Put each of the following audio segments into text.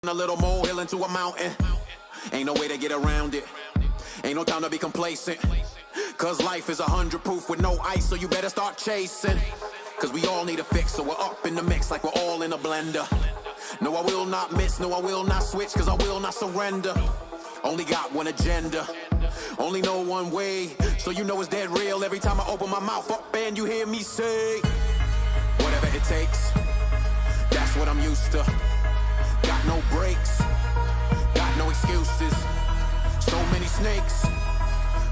A little molehill into a mountain. Ain't no way to get around it. Ain't no time to be complacent. Cause life is 100 proof with no ice, so you better start chasing. Cause we all need a fix, so we're up in the mix like we're all in a blender. No, I will not miss, no, I will not switch, cause I will not surrender. Only got one agenda, only know one way. So you know it's dead real every time I open my mouth up and you hear me say whatever it takes, that's what I'm used to. Got no breaks, got no excuses. So many snakes,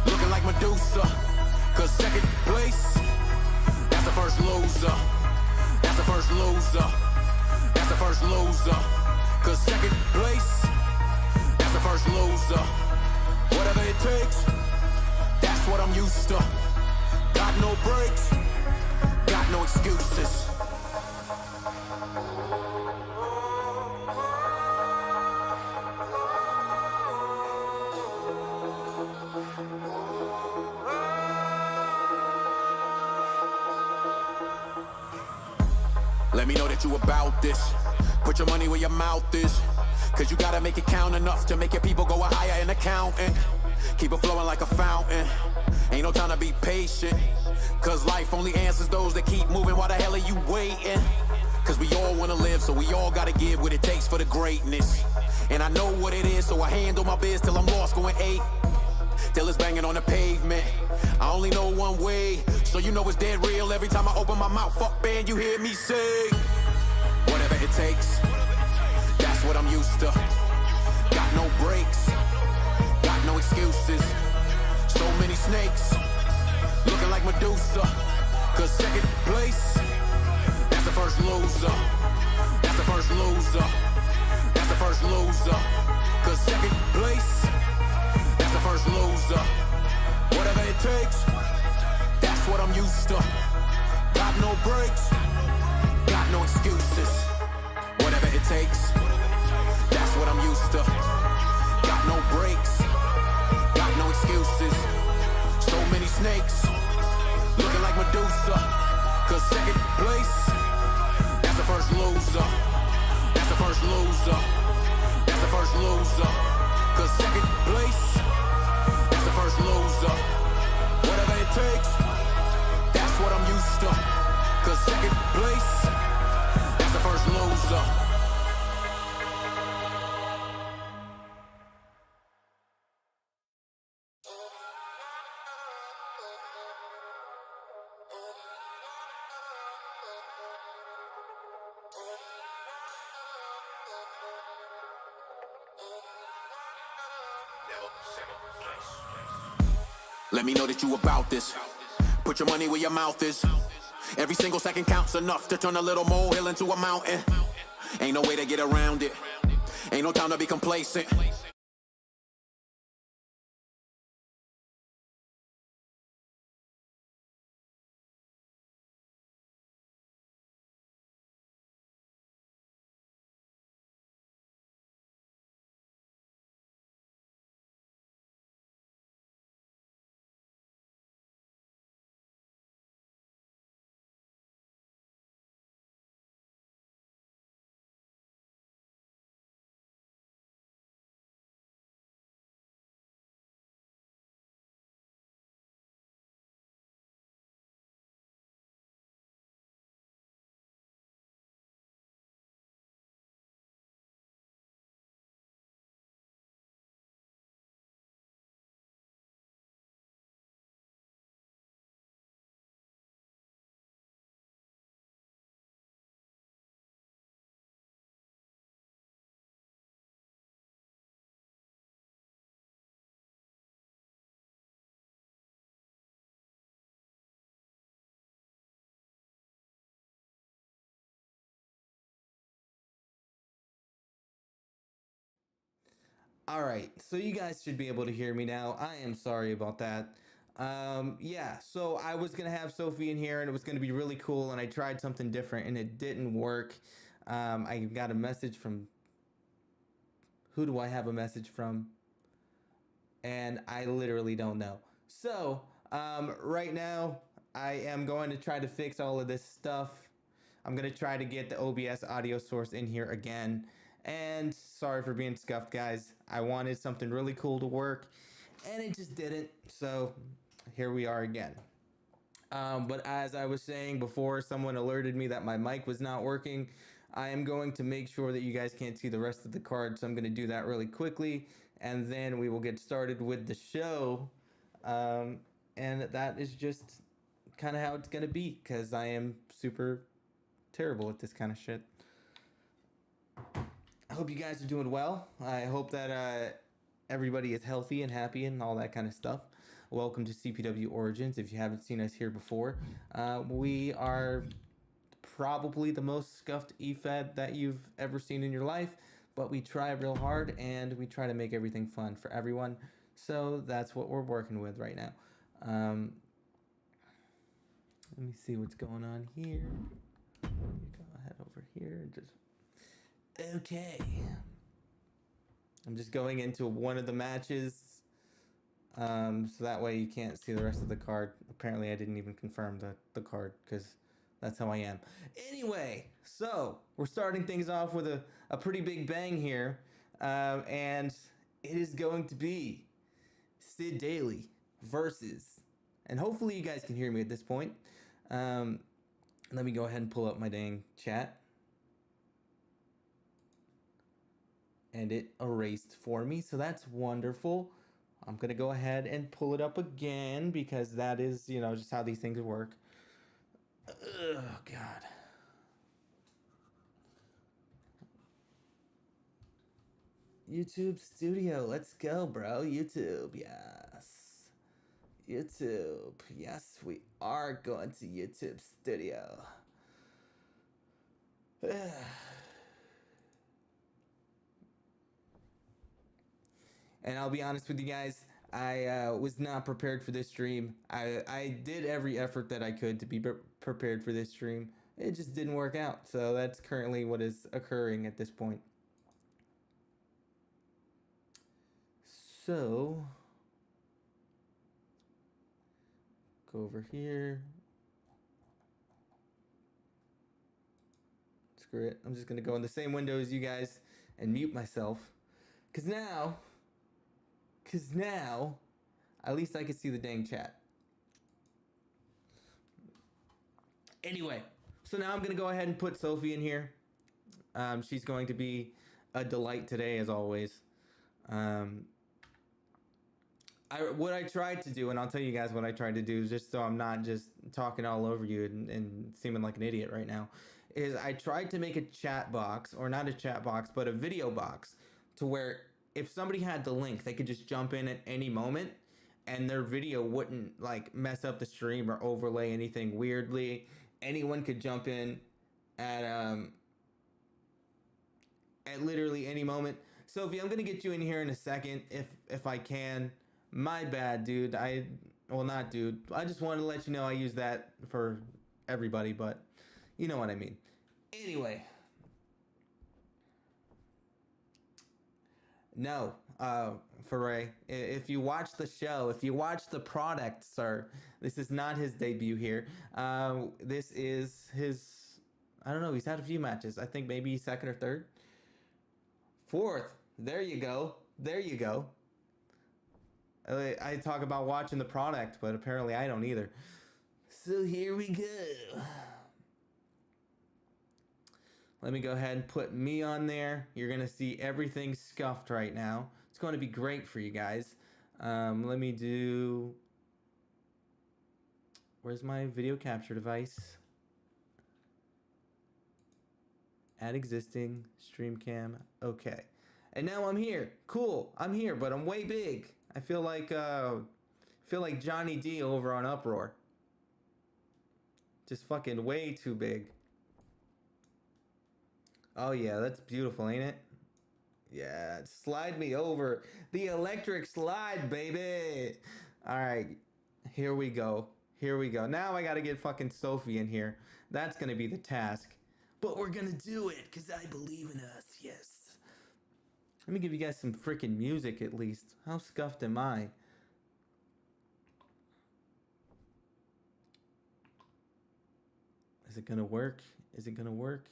looking like Medusa. Cause second place, that's the first loser. That's the first loser. That's the first loser. Cause second place, that's the first loser. Whatever it takes, that's what I'm used to. Got no breaks, got no excuses. Let me know that you about this. Put your money where your mouth is. Cause you gotta make it count enough to make your people go higher in accounting. Keep it flowing like a fountain. Ain't no time to be patient. Cause life only answers those that keep moving. Why the hell are you waiting? Cause we all wanna live, so we all gotta give what it takes for the greatness. And I know what it is, so I handle my biz till I'm lost going 8. Till it's banging on the pavement. I only know one way, so you know it's dead real every time I open my mouth up and you hear me say whatever it takes, that's what I'm used to. Got no breaks, got no excuses. So many snakes, looking like Medusa. Cause second place, that's the first loser. That's the first loser. That's the first loser. Cause second place, that's the first loser. Whatever it takes, that's what I'm used to. Got no breaks, got no excuses. Whatever it takes, that's what I'm used to. Got no breaks, got no excuses. So many snakes, looking like Medusa. Cause second place, that's the first loser. That's the first loser. That's the first loser. Cause second place, that's the first loser. Whatever it takes, that's what I'm used to. Cause second place, that's the first loser. Let me know that you about this. Put your money where your mouth is. Every single second counts enough to turn a little molehill into a mountain. Ain't no way to get around it. Ain't no time to be complacent. All right, so you guys should be able to hear me now. I am sorry about that. Yeah, so I was gonna have Sophie in here and it was gonna be really cool, and I tried something different and it didn't work. I got a message from, who do I have a message from? And I literally don't know. So, right now, I am going to try to fix all of this stuff. I'm going to try to get the OBS audio source in here again. And sorry for being scuffed, guys. I wanted something really cool to work, and it just didn't. So here we are again. But as I was saying before, someone alerted me that my mic was not working. I am going to make sure that you guys can't see the rest of the card, so I'm going to do that really quickly, and then we will get started with the show. And that is just kind of how it's going to be, because I am super terrible at this kind of shit. I hope you guys are doing well. I hope that everybody is healthy and happy and all that kind of stuff. Welcome to CPW Origins. If you haven't seen us here before, we are probably the most scuffed EFED that you've ever seen in your life, but we try real hard and we try to make everything fun for everyone. So that's what we're working with right now. Let me see what's going on here. Go ahead over here and just... Okay. I'm just going into one of the matches, so that way you can't see the rest of the card. Apparently I didn't even confirm the card, because that's how I am. Anyway, so we're starting things off with a pretty big bang here, and it is going to be Sid Daly versus, and hopefully you guys can hear me at this point. Let me go ahead and pull up my dang chat. And it erased for me, so that's wonderful. I'm gonna go ahead and pull it up again, because that is, you know, just how these things work. Oh God. YouTube Studio, let's go, bro. YouTube, yes. YouTube, yes, we are going to YouTube Studio. And I'll be honest with you guys, I was not prepared for this stream. I did every effort that I could to be prepared for this stream. It just didn't work out. So that's currently what is occurring at this point. So, go over here. Screw it. I'm just going to go in the same window as you guys and mute myself. Because now, at least I can see the dang chat. Anyway, so now I'm going to go ahead and put Sophie in here. She's going to be a delight today, as always. What I tried to do, and I'll tell you guys what I tried to do, just so I'm not just talking all over you and seeming like an idiot right now, is I tried to make a chat box, or not a chat box, but a video box, to where if somebody had the link, they could just jump in at any moment, and their video wouldn't like mess up the stream or overlay anything weirdly. Anyone could jump in at literally any moment. Sophie, I'm gonna get you in here in a second if I can. My bad, dude. Well, not dude. I just wanted to let you know I use that for everybody, but you know what I mean. Anyway. No, Foray, if you watch the show, if you watch the product, sir, this is not his debut here. This is his, I don't know, he's had a few matches. I think maybe second or third. Fourth. There you go. There you go. I talk about watching the product, but apparently I don't either. So here we go. Let me go ahead and put me on there. You're going to see everything scuffed right now. It's going to be great for you guys. Let me do... Where's my video capture device? Add existing, stream cam. Okay. And now I'm here. Cool. I'm here, but I'm way big. I feel like Johnny D over on Uproar. Just fucking way too big. Oh yeah, that's beautiful, ain't it? Yeah, slide me over. The electric slide, baby. All right, here we go. Here we go. Now I gotta get fucking Sophie in here. That's gonna be the task. But we're gonna do it, because I believe in us, yes. Let me give you guys some freaking music at least. How scuffed am I? Is it gonna work? Is it gonna work?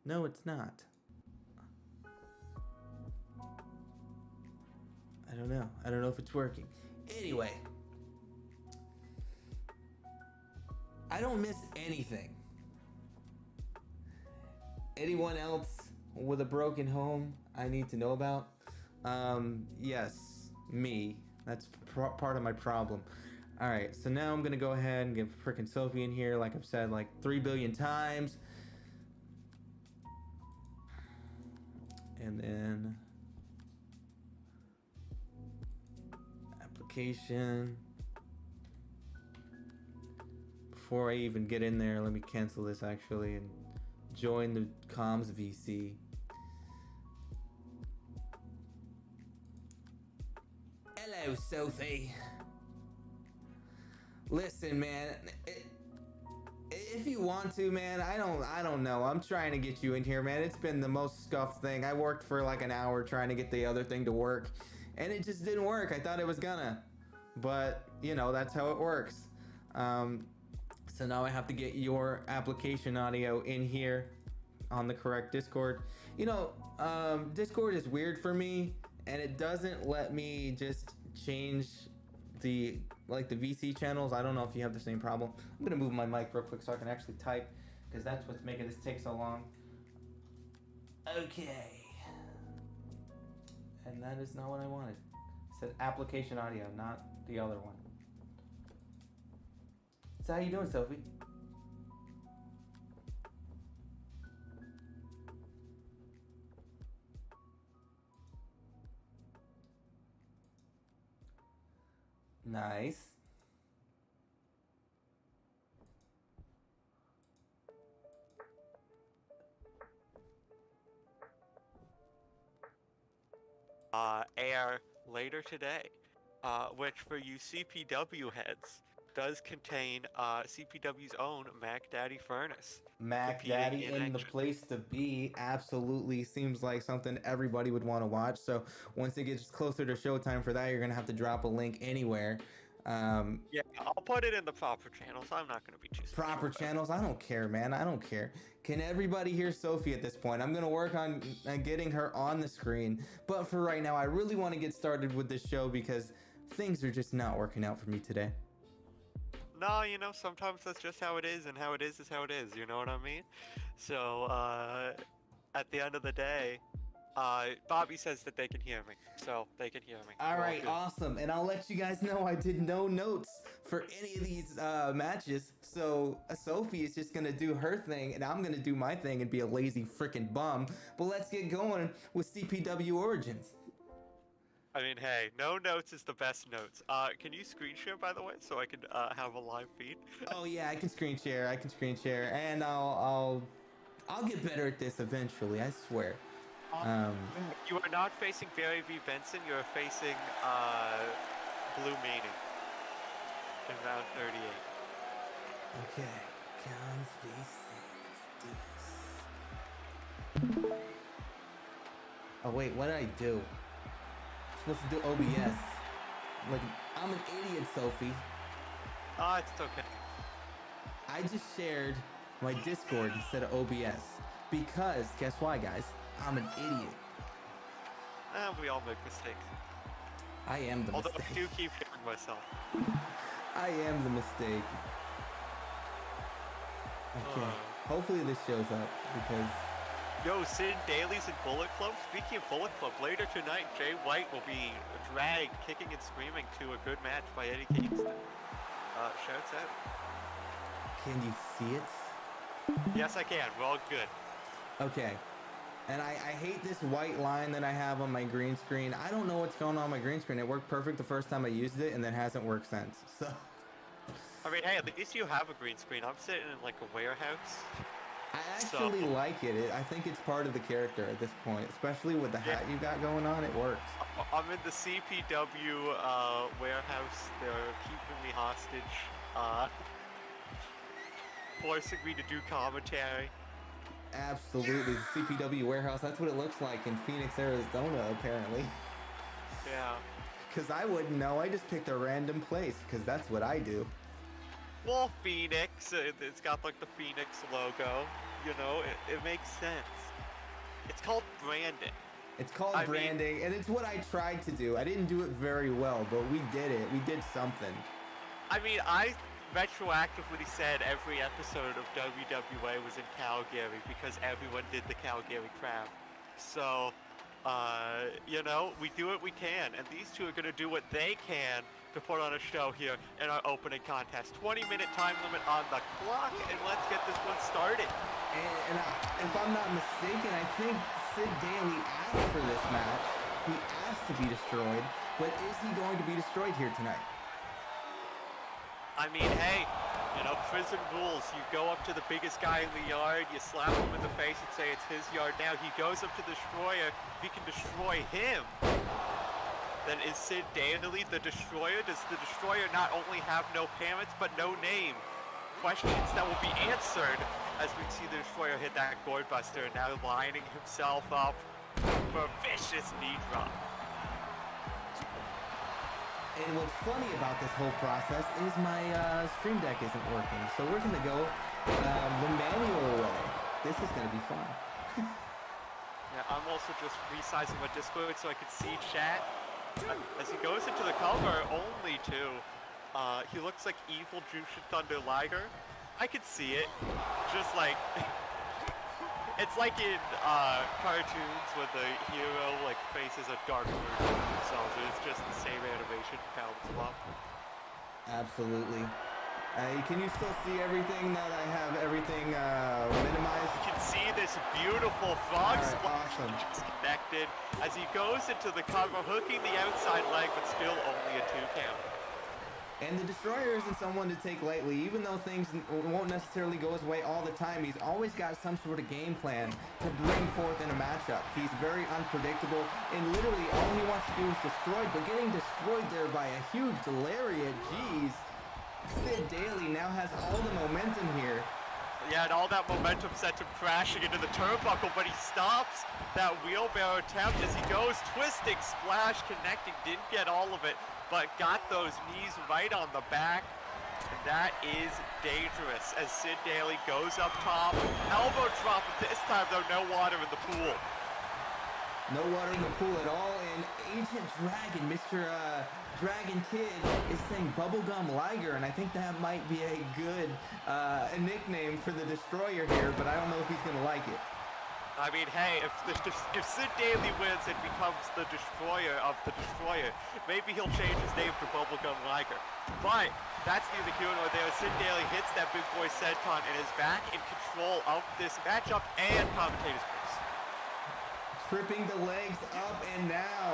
No, it's not. I don't know. I don't know if it's working. Anyway, I don't miss anything. Anyone else with a broken home I need to know about? Yes, me. That's part of my problem. All right, so now I'm gonna go ahead and get frickin' Sophie in here, like I've said like 3 billion times. And then application. Before I even get in there, let me cancel this actually and join the comms VC. Hello, Sophie. Listen, man, if you want to, man, I don't know. I'm trying to get you in here, man. It's been the most scuffed thing. I worked for like an hour trying to get the other thing to work, and it just didn't work. I thought it was gonna, but you know, that's how it works. So now I have to get your application audio in here on the correct Discord. You know, Discord is weird for me, and it doesn't let me just change the VC channels. I don't know if you have the same problem. I'm gonna move my mic real quick so I can actually type, because that's what's making this take so long. Okay. And that is not what I wanted. It said application audio, not the other one. So how you doing, Sophie? Nice. Air later today, which for you CPW heads does contain CPW's own Mac Daddy Furnace. Mac Daddy in the place to be. Absolutely seems like something everybody would want to watch. So once it gets closer to showtime for that, you're gonna have to drop a link anywhere. Yeah, I'll put it in the proper channels. I'm not gonna be too proper channels. I don't care, man. I don't care. Can everybody hear Sophie at this point? I'm gonna work on getting her on the screen, but for right now, I really want to get started with this show because things are just not working out for me today. No, you know, sometimes that's just how it is, and how it is how it is, you know what I mean? So, at the end of the day, Bobby says that they can hear me, so they can hear me. All right, awesome. And I'll let you guys know I did no notes for any of these matches, so Sophie is just gonna do her thing, and I'm gonna do my thing and be a lazy freaking bum. But let's get going with CPW Origins. I mean, hey, no notes is the best notes. Can you screen share, by the way, so I can have a live feed? Oh yeah, I can screen share. I can screen share, and I'll get better at this eventually. I swear. You are not facing Barry V. Benson. You are facing Blue Meaning in round 38. Okay, John's face. Let's do this. Oh wait, what did I do? Supposed to do OBS. Like, I'm an idiot, Sophie. It's okay. I just shared my Discord instead of OBS because, guess why, guys? I'm an idiot. We all make mistakes. I am the Although mistake. I do keep hearing myself. I am the mistake. Okay. Hopefully this shows up because... Yo, Sid Dailies and Bullet Club. Speaking of Bullet Club, later tonight, Jay White will be dragged, kicking and screaming to a good match by Eddie Kingston. Shouts out. Can you see it? Yes, I can. We're all good. Okay. And I hate this white line that I have on my green screen. I don't know what's going on my green screen. It worked perfect the first time I used it, and then hasn't worked since. So. I mean, hey, at least you have a green screen. I'm sitting in like a warehouse. I actually like it. I think it's part of the character at this point, especially with the hat you got going on. It works. I'm in the CPW warehouse. They're keeping me hostage, forcing me to do commentary. Absolutely, the CPW warehouse. That's what it looks like in Phoenix, Arizona, apparently. Yeah. Because I wouldn't know. I just picked a random place because that's what I do. Well, Phoenix. It's got like the Phoenix logo. You know, it makes sense. It's called branding. It's called I mean- branding, and it's what I tried to do. I didn't do it very well, but we did it. We did something. I mean, I retroactively said every episode of WWA was in Calgary because everyone did the Calgary crab. So, you know, we do what we can, and these two are going to do what they can to put on a show here in our opening contest. 20-minute time limit on the clock, and let's get this one started. And if I'm not mistaken, I think Sid Daly asked for this match. He asked to be destroyed, but is he going to be destroyed here tonight? I mean, hey, you know, prison rules. You go up to the biggest guy in the yard, you slap him in the face and say it's his yard. Now he goes up to the Destroyer. If he can destroy him, then is Sid Daly the Destroyer? Does the Destroyer not only have no parents, but no name? Questions that will be answered as we see the Destroyer hit that Gourd Buster, now lining himself up for a vicious knee drop. And what's funny about this whole process is my stream deck isn't working. So we're going to go the manual way. This is going to be fun. Yeah, I'm also just resizing my Discord so I can see chat. As he goes into the cover, only two. He looks like evil Jushin Thunder Liger. I could see it. Just like... It's like in cartoons when the hero like faces a dark version of themselves. It's just the same animation, palette swap. Absolutely. Can you still see everything that I have everything minimized? You can see this beautiful frog Alright, splash awesome. just connected as he goes into the cover, hooking the outside leg, but still only a 2 count. And the Destroyer isn't someone to take lightly, even though things won't necessarily go his way all the time. He's always got some sort of game plan to bring forth in a matchup. He's very unpredictable, and literally all he wants to do is destroy, but getting destroyed there by a huge lariat, jeez. Sid Daly now has all the momentum here. Yeah, and all that momentum sent him crashing into the turnbuckle, but he stops that wheelbarrow attempt as he goes, twisting, splash, connecting, didn't get all of it, but got those knees right on the back. And that is dangerous as Sid Daly goes up top. Elbow drop, but this time though, no water in the pool. No water in the pool at all, and Agent Dragon, Mr. Dragon Kid, is saying Bubblegum Liger, and I think that might be a good nickname for the Destroyer here, but I don't know if he's going to like it. I mean, hey, if Sid Daly wins and becomes the Destroyer of the Destroyer, maybe he'll change his name to Bubblegum Liger. But that's neither here nor there. Sid Daly hits that big boy senton and is back in control of this matchup and commentator's place. Tripping the legs up and now.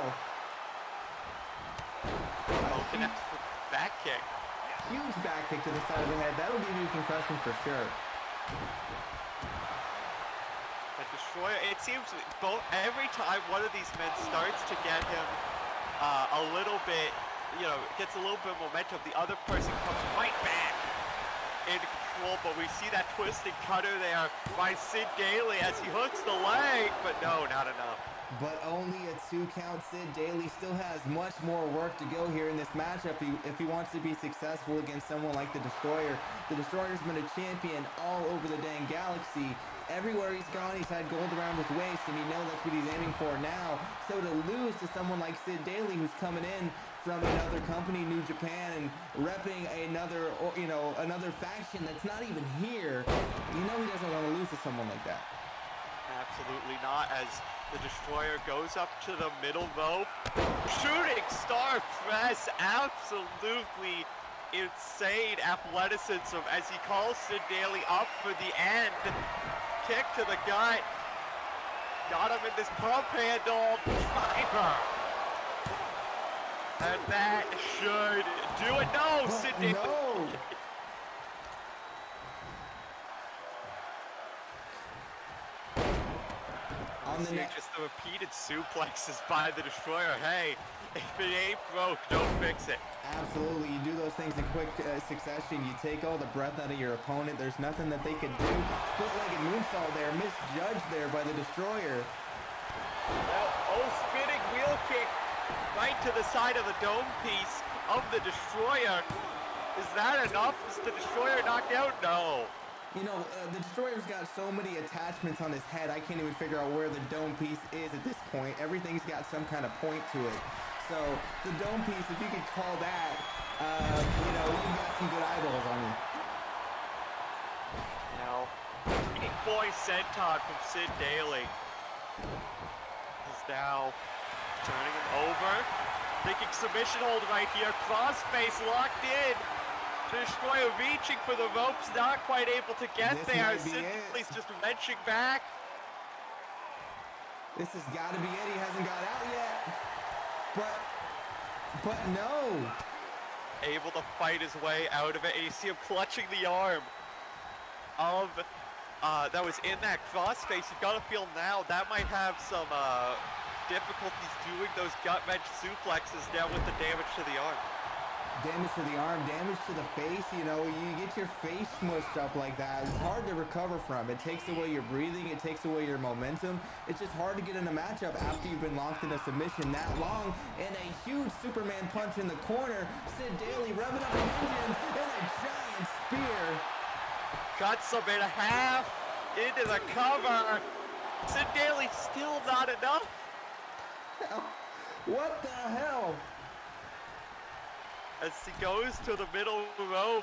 Oh, connects for back kick. Huge back kick to the side of the head. That'll give you a concussion for sure. The Destroyer, it seems every time one of these men starts to get him a little bit, you know, gets a little bit of momentum, the other person comes right back into control, but we see that twisting cutter there by Sid Daly as he hooks the leg, but no, not enough. But only a 2 count. Sid Daly still has much more work to go here in this matchup if he wants to be successful against someone like the Destroyer. The Destroyer's been a champion all over the dang galaxy. Everywhere he's gone, he's had gold around his waist, and you know that's what he's aiming for now. So to lose to someone like Sid Daly, who's coming in from another company, New Japan, and repping another, another faction that's not even here, you know he doesn't want to lose to someone like that. Absolutely not, as the Destroyer goes up to the middle rope. Shooting star press, absolutely insane athleticism as he calls Sid Daly up for the end. Kick to the gut. Got him in this pump handle. Driver. And that should do it. No, Sid Daly. No! On the next, Just the repeated suplexes by the Destroyer. Hey, if it ain't broke, don't fix it. absolutely, you do those things in quick succession. You take all the breath out of your opponent. There's nothing that they could do. Split-legged moonsault there, misjudged there by the Destroyer. Oh, spinning wheel kick right to the side of the dome piece of the Destroyer. Is that enough? Is the Destroyer knocked out? No. You know, the Destroyer's got so many attachments on his head, I can't even figure out where the dome piece is at this point. Everything's got some kind of point to it. So, the dome piece, if you could call that, you know, you've got some good eyeballs on you. Now, big boy senton from Sid Daly is now turning him over. Thinking submission hold right here. Crossface locked in. Destroyer reaching for the ropes, not quite able to get This there. might be it. Sidley's just wrenching back. This has got to be it. He hasn't got out yet. But no. Able to fight his way out of it, and you see him clutching the arm of that was in that crossface. You've got to feel now that might have some difficulties doing those gut wrench suplexes now with the damage to the arm. Damage to the arm, damage to the face, you know, you get your face smushed up like that. It's hard to recover from. It takes away your breathing, it takes away your momentum. It's just hard to get in a matchup after you've been locked in a submission that long. And a huge Superman punch in the corner. Sid Daly revving up the engines and a giant spear. Cuts him in half into the cover. Sid Daly still not enough. What the hell? As he goes to the middle rope.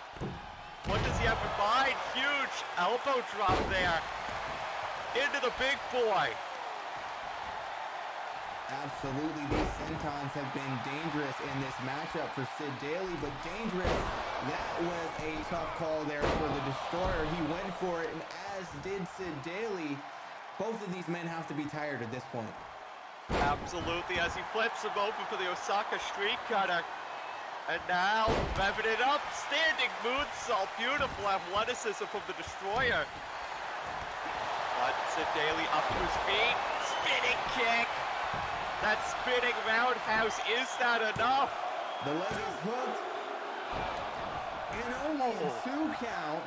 What does he have in mind? Huge elbow drop there. Into the big boy. Absolutely, these sentons have been dangerous in this matchup for Sid Daly, but dangerous, that was a tough call there for the Destroyer. He went for it, and as did Sid Daly. Both of these men have to be tired at this point. Absolutely, as he flips him over for the Osaka Street Cutter. And now, revving it up, standing moonsault, beautiful athleticism from the Destroyer. But Sid Daly up to his feet, spinning kick. That spinning roundhouse, is that enough? The leg is hooked, and only a 2 count.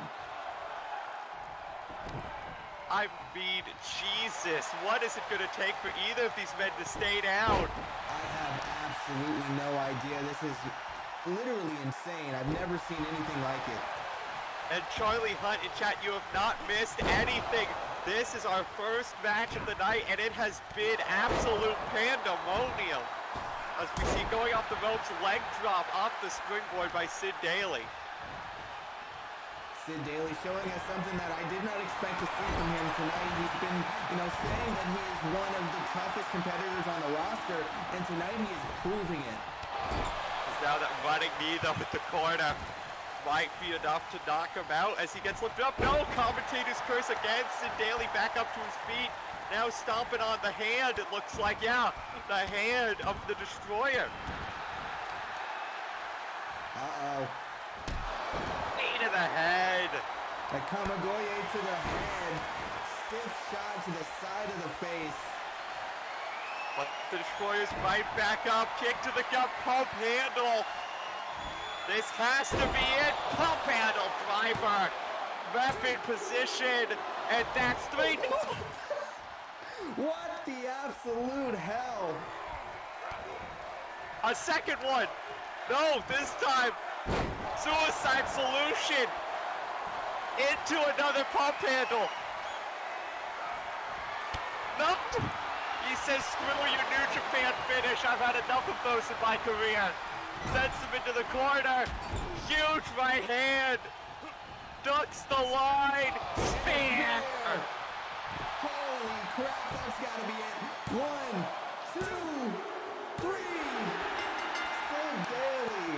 I mean, Jesus, what is it going to take for either of these men to stay down? I have absolutely no idea. This is literally insane. I've never seen anything like it. And Charlie Hunt in chat, you have not missed anything. This is our first match of the night, and it has been absolute pandemonium. As we see going off the ropes, leg drop off the springboard by Sid Daly. Sid Daly showing us something that I did not expect to see from him tonight. He's been, you know, saying that he is one of the toughest competitors on the roster, and tonight he is proving it. Now that running knee though with the corner might be enough to knock him out as he gets lifted up. No, commentator's curse again. Sid Daly back up to his feet. Now stomping on the hand, it looks like, yeah, the hand of the Destroyer. Uh-oh. Knee to the head. A Kamagoye to the head. Stiff shot to the side of the face. But the Destroyer's right back up. Kick to the gut, pump handle. This has to be it. Pump handle driver. Ref in position. And that's 3. What the absolute hell? A second one. No, this time. Suicide solution. Into another pump handle. No. He says, screw your New Japan finish. I've had enough of those in my career. Sends him into the corner. Huge right hand. Ducks the line. Spear. Holy crap, that's gotta be it. 1, 2, 3. Sid Daly.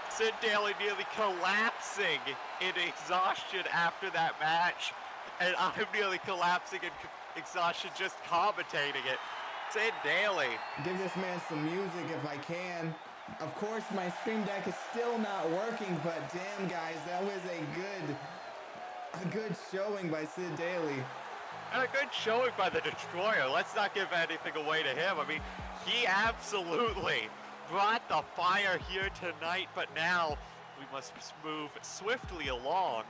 Sid Daly nearly collapsing in exhaustion after that match. And I'm nearly collapsing in exhaustion just commentating it. Sid Daly. Give this man some music if I can. Of course, my stream deck is still not working, but damn, guys, that was a good showing by Sid Daly. And a good showing by the Destroyer. Let's not give anything away to him. I mean, he absolutely brought the fire here tonight, but now we must move swiftly along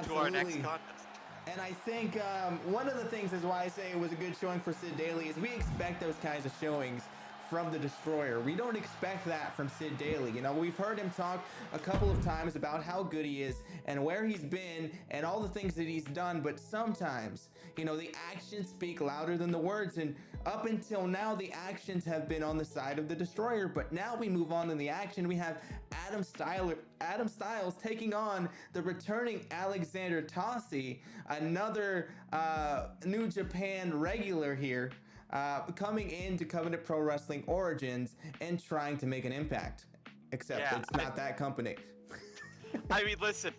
to our next contest. And I think one of the things is why I say it was a good showing for Sid Daly is we expect those kinds of showings from the Destroyer. We don't expect that from Sid Daly. You know, we've heard him talk a couple of times about how good he is and where he's been and all the things that he's done, but sometimes, you know, the actions speak louder than the words, and up until now, the actions have been on the side of the Destroyer, but now we move on in the action. We have Adam Styles taking on the returning Alexander Tossi, another New Japan regular here, coming into Covenant Pro Wrestling Origins and trying to make an impact. Except it's not that company. I mean, listen,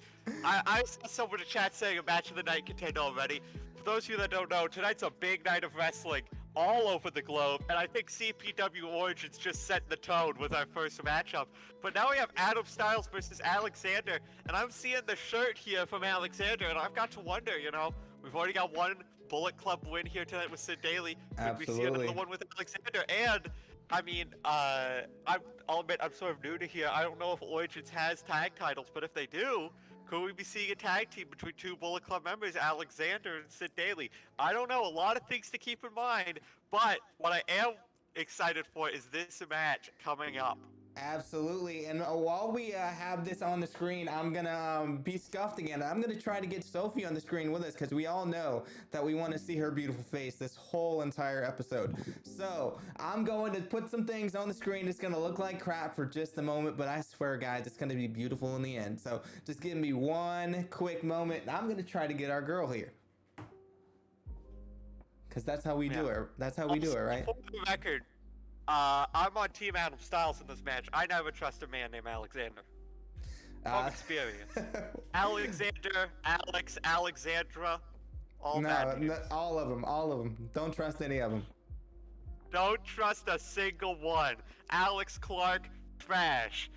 I saw someone in chat saying a match of the night contender already. For those of you that don't know, tonight's a big night of wrestling all over the globe, and I think CPW Origins just set the tone with our first matchup. But now we have Adam Styles versus Alexander, and I'm seeing the shirt here from Alexander, and I've got to wonder, you know, we've already got one Bullet Club win here tonight with Sid Daly. Could we see another one with Alexander? And I mean, I'll admit I'm sort of new to here. I don't know if Origins has tag titles, but if they do, could we be seeing a tag team between two Bullet Club members, Alexander and Sid Daly? I don't know. A lot of things to keep in mind, but what I am excited for is this match coming up. Absolutely, and while we have this on the screen, I'm gonna be scuffed again. I'm gonna try to get Sophie on the screen with us because we all know that we want to see her beautiful face this whole entire episode. So I'm going to put some things on the screen. It's gonna look like crap for just a moment, but I swear, guys, it's gonna be beautiful in the end. So just give me one quick moment. I'm gonna try to get our girl here because that's how we do it. That's how we do it, right? For the record, I'm on Team Adam Styles in this match. I never trust a man named Alexander. From experience. Alexander, Alex, Alexandra, all bad names. All of them. Don't trust any of them. Don't trust a single one. Alex Clark, trash.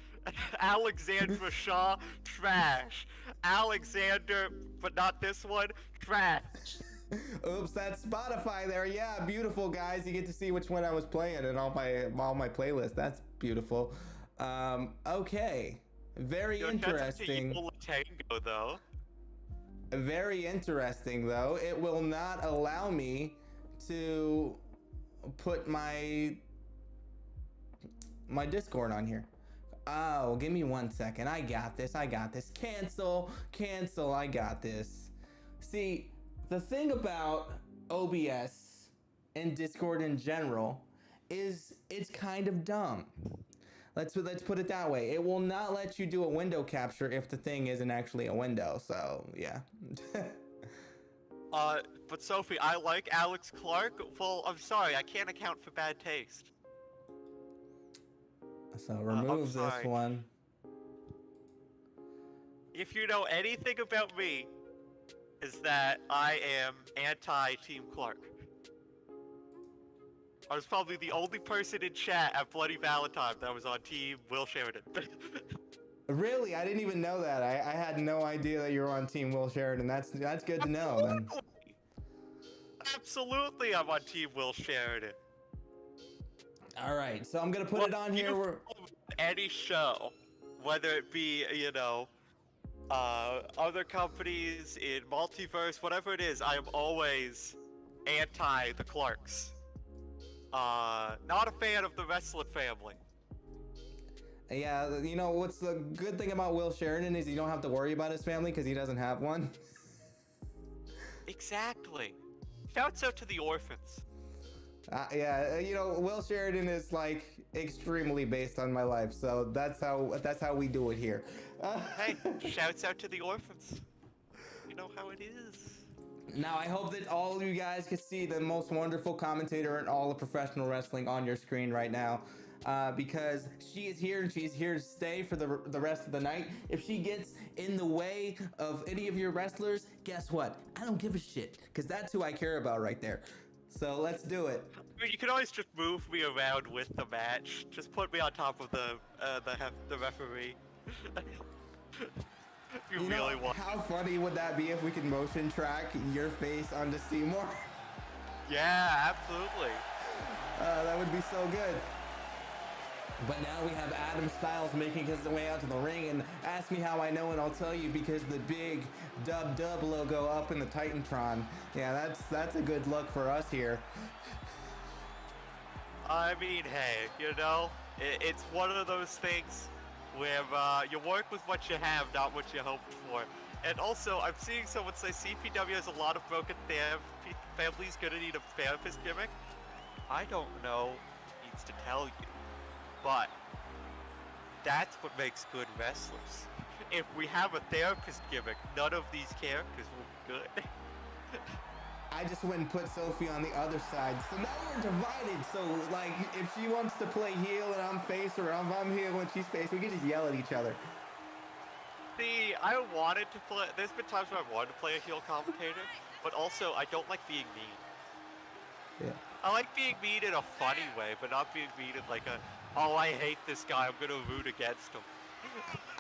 Alexandra Shaw, trash. Alexander, but not this one, trash. Oops, that's Spotify there. Yeah, beautiful, guys. You get to see which one I was playing in all my playlists. That's beautiful. Okay, very interesting. Tango, though. Very interesting, though. It will not allow me to put my Discord on here. Oh, give me 1 second. I got this. Cancel. I got this. See, the thing about OBS and Discord in general is it's kind of dumb. Let's put it that way. It will not let you do a window capture if the thing isn't actually a window. So yeah. But Sophie, I like Alex Clark. Well, I'm sorry, I can't account for bad taste. So remove this one. If you know anything about me, is that I am anti-Team Clark. I was probably the only person in chat at Bloody Valentine that was on Team Will Sheridan. Really? I didn't even know that. I had no idea that you were on Team Will Sheridan. That's good to know, then. Absolutely, I'm on Team Will Sheridan. All right, so I'm gonna put it on here. Any show, whether it be, you know, other companies in multiverse, whatever it is, I am always anti the Clarks. Not a fan of the Wrestling family. Yeah, you know what's the good thing about Will Sheridan is you don't have to worry about his family because he doesn't have one. Exactly. Shouts out to the orphans. Yeah, you know, Will Sheridan is like extremely based on my life, so that's how we do it here. Hey, shouts out to the orphans. You know how it is. Now, I hope that all of you guys can see the most wonderful commentator in all of professional wrestling on your screen right now, because she is here and she's here to stay for the rest of the night. If she gets in the way of any of your wrestlers, guess what? I don't give a shit, because that's who I care about right there. So let's do it. I mean, you can always just move me around with the match. Just put me on top of the referee. If you really want. How funny would that be if we could motion track your face onto Seymour? Yeah, absolutely. That would be so good. But now we have Adam Styles making his way out to the ring, and ask me how I know, and I'll tell you, because the big dub logo up in the Titantron. Yeah, that's a good look for us here. I mean, hey, you know, it's one of those things where you work with what you have, not what you hoped for. And also, I'm seeing someone say CPW has a lot of broken families gonna need a therapist gimmick. I don't know who needs to tell you, but that's what makes good wrestlers. If we have a therapist gimmick, none of these characters will be good. I just went and put Sophie on the other side. So now we're divided. So, like, if she wants to play heel and I'm face, or if I'm heel and she's face, we can just yell at each other. See, I wanted to play. There's been times where I've wanted to play a heel commentator, but also I don't like being mean. Yeah. I like being mean in a funny way, but not being mean in like a, oh, I hate this guy, I'm gonna root against him.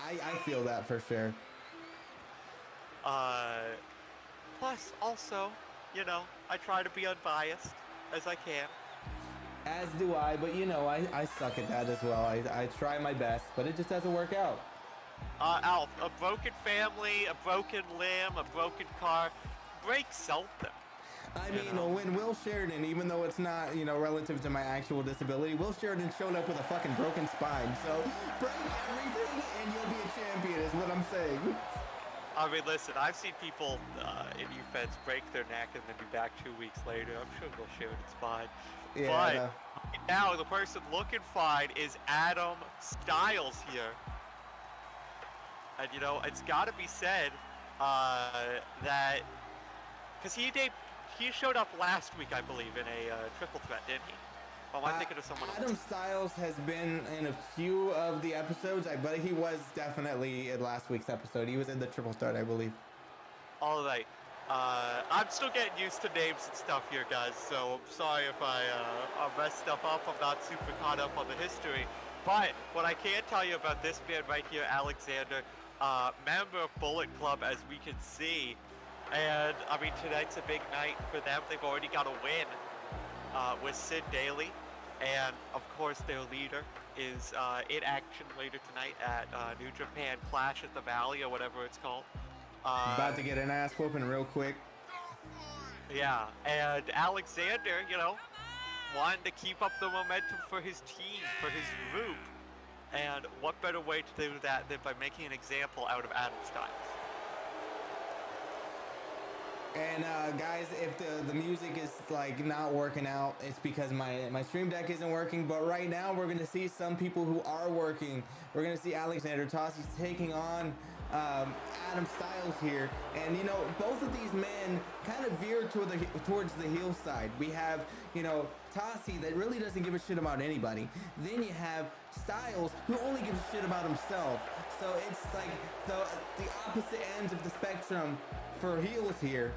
I feel that for sure. Plus, also, you know, I try to be unbiased as I can. As do I, but you know, I suck at that as well. I try my best, but it just doesn't work out. Alf, a broken family, a broken limb, a broken car, break something. I mean, when Will Sheridan, even though it's not, you know, relative to my actual disability, Will Sheridan showed up with a fucking broken spine. So, break everything and you'll be a champion is what I'm saying. I mean, listen, I've seen people in defense break their neck and then be back 2 weeks later. I'm sure Will Sheridan's fine. Yeah, but now the person looking fine is Adam Styles here. And, you know, it's got to be said that... Because he showed up last week, I believe, in a triple threat, didn't he? Or am I thinking of someone else? Adam Styles has been in a few of the episodes, but he was definitely in last week's episode. He was in the triple threat, I believe. All right. I'm still getting used to names and stuff here, guys, so I'm sorry if I mess stuff up. I'm not super caught up on the history. But what I can tell you about this man right here, Alexander, member of Bullet Club, as we can see. And, I mean, tonight's a big night for them. They've already got a win with Sid Daly. And, of course, their leader is in action later tonight at New Japan Clash at the Valley, or whatever it's called. About to get an ass whooping real quick. Yeah, and Alexander, you know, wanted to keep up the momentum for his team, for his group. And what better way to do that than by making an example out of Adam Styles? And guys, if the music is like not working out, it's because my stream deck isn't working. But right now we're gonna see some people who are working. We're gonna see Alexander Tossi's taking on Adam Styles here, and you know, both of these men kind of veer towards the heel side. We have, you know, Tossi that really doesn't give a shit about anybody. Then you have Styles who only gives a shit about himself. So it's like the opposite ends of the spectrum for heels here.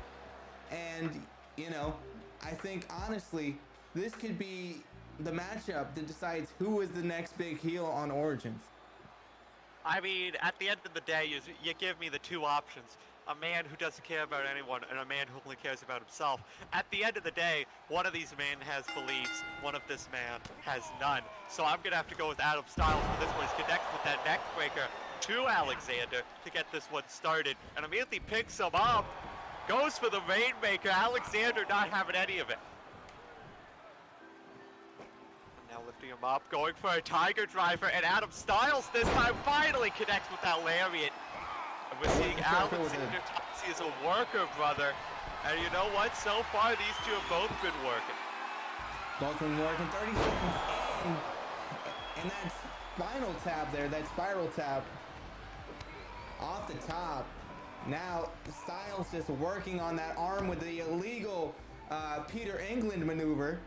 And you know, I think honestly this could be the matchup that decides who is the next big heel on Origins. I mean, at the end of the day, you give me the two options. A man who doesn't care about anyone and a man who only cares about himself. At the end of the day, one of these men has beliefs, one of this man has none. So I'm going to have to go with Adam Styles for this one. He's connected with that neck breaker to Alexander to get this one started. And immediately picks him up, goes for the Rainmaker. Alexander not having any of it. Now lifting him up, going for a Tiger Driver, and Adam Styles this time finally connects with that Lariat. And we're seeing Alexander Tossi is a worker, brother. And you know what? So far, these two have both been working. Both been working 30 seconds in. And that spinal tap there, that spiral tap off the top. Now, Styles just working on that arm with the illegal Peter England maneuver.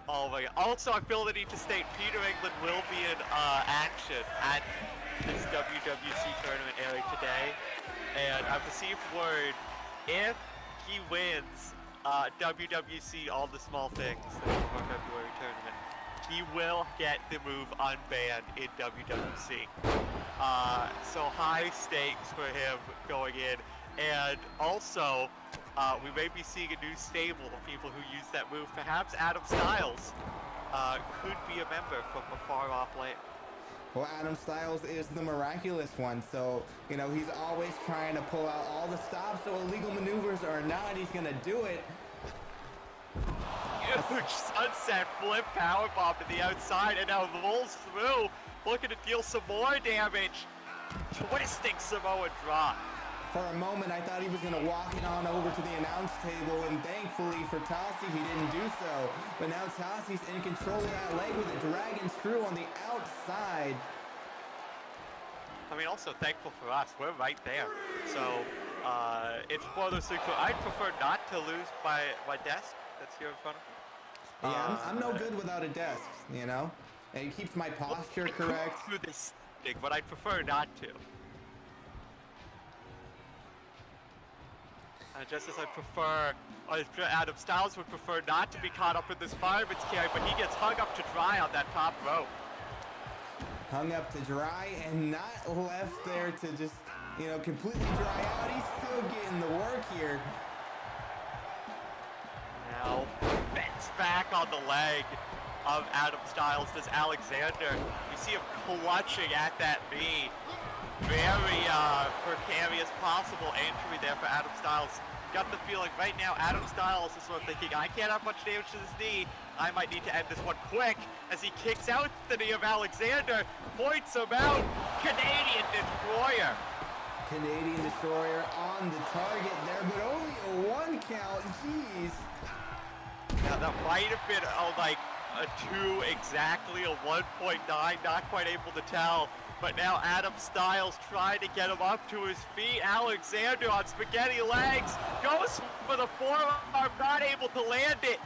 Oh my god. Also, I feel the need to state Peter England will be in action at this WWC tournament area today. And I've received word, if he wins WWC All the Small Things, the February tournament, he will get the move unbanned in WWC. So high stakes for him going in. And also, we may be seeing a new stable of people who use that move. Perhaps Adam Styles could be a member from a far-off land. Well, Adam Styles is the miraculous one, so, you know, he's always trying to pull out all the stops, so illegal maneuvers or not, he's gonna do it. Yes. huge sunset flip powerbomb to the outside, and now rolls through, looking to deal some more damage. Twisting Samoan drop. For a moment, I thought he was going to walk it on over to the announce table, and thankfully for Tassi, he didn't do so. But now Tassi's in control of that leg with a dragon screw on the outside. I mean, also thankful for us. We're right there. So, it's one of those things where I'd prefer not to lose by my desk that's here in front of me. Yeah, I'm no good without a desk, you know? And it keeps my posture correct. I could do this thing, but I'd prefer not to. Just as I prefer, Adam Styles would prefer not to be caught up in this fireman's carry, but he gets hung up to dry on that top rope. Hung up to dry and not left there to just, you know, completely dry out. He's still getting the work here. Now, bends back on the leg of Adam Styles. Does Alexander. You see him clutching at that knee. Very precarious possible entry there for Adam Styles. Got the feeling right now Adam Styles is sort of thinking, I can't have much damage to this knee. I might need to end this one quick as he kicks out the knee of Alexander, points him out. Canadian Destroyer. Canadian Destroyer on the target there, but only a 1 count. Jeez. Now that might have been like a 2 exactly, a 1.9, not quite able to tell. But now Adam Styles trying to get him up to his feet. Alexander on spaghetti legs, goes for the forearm, not able to land it.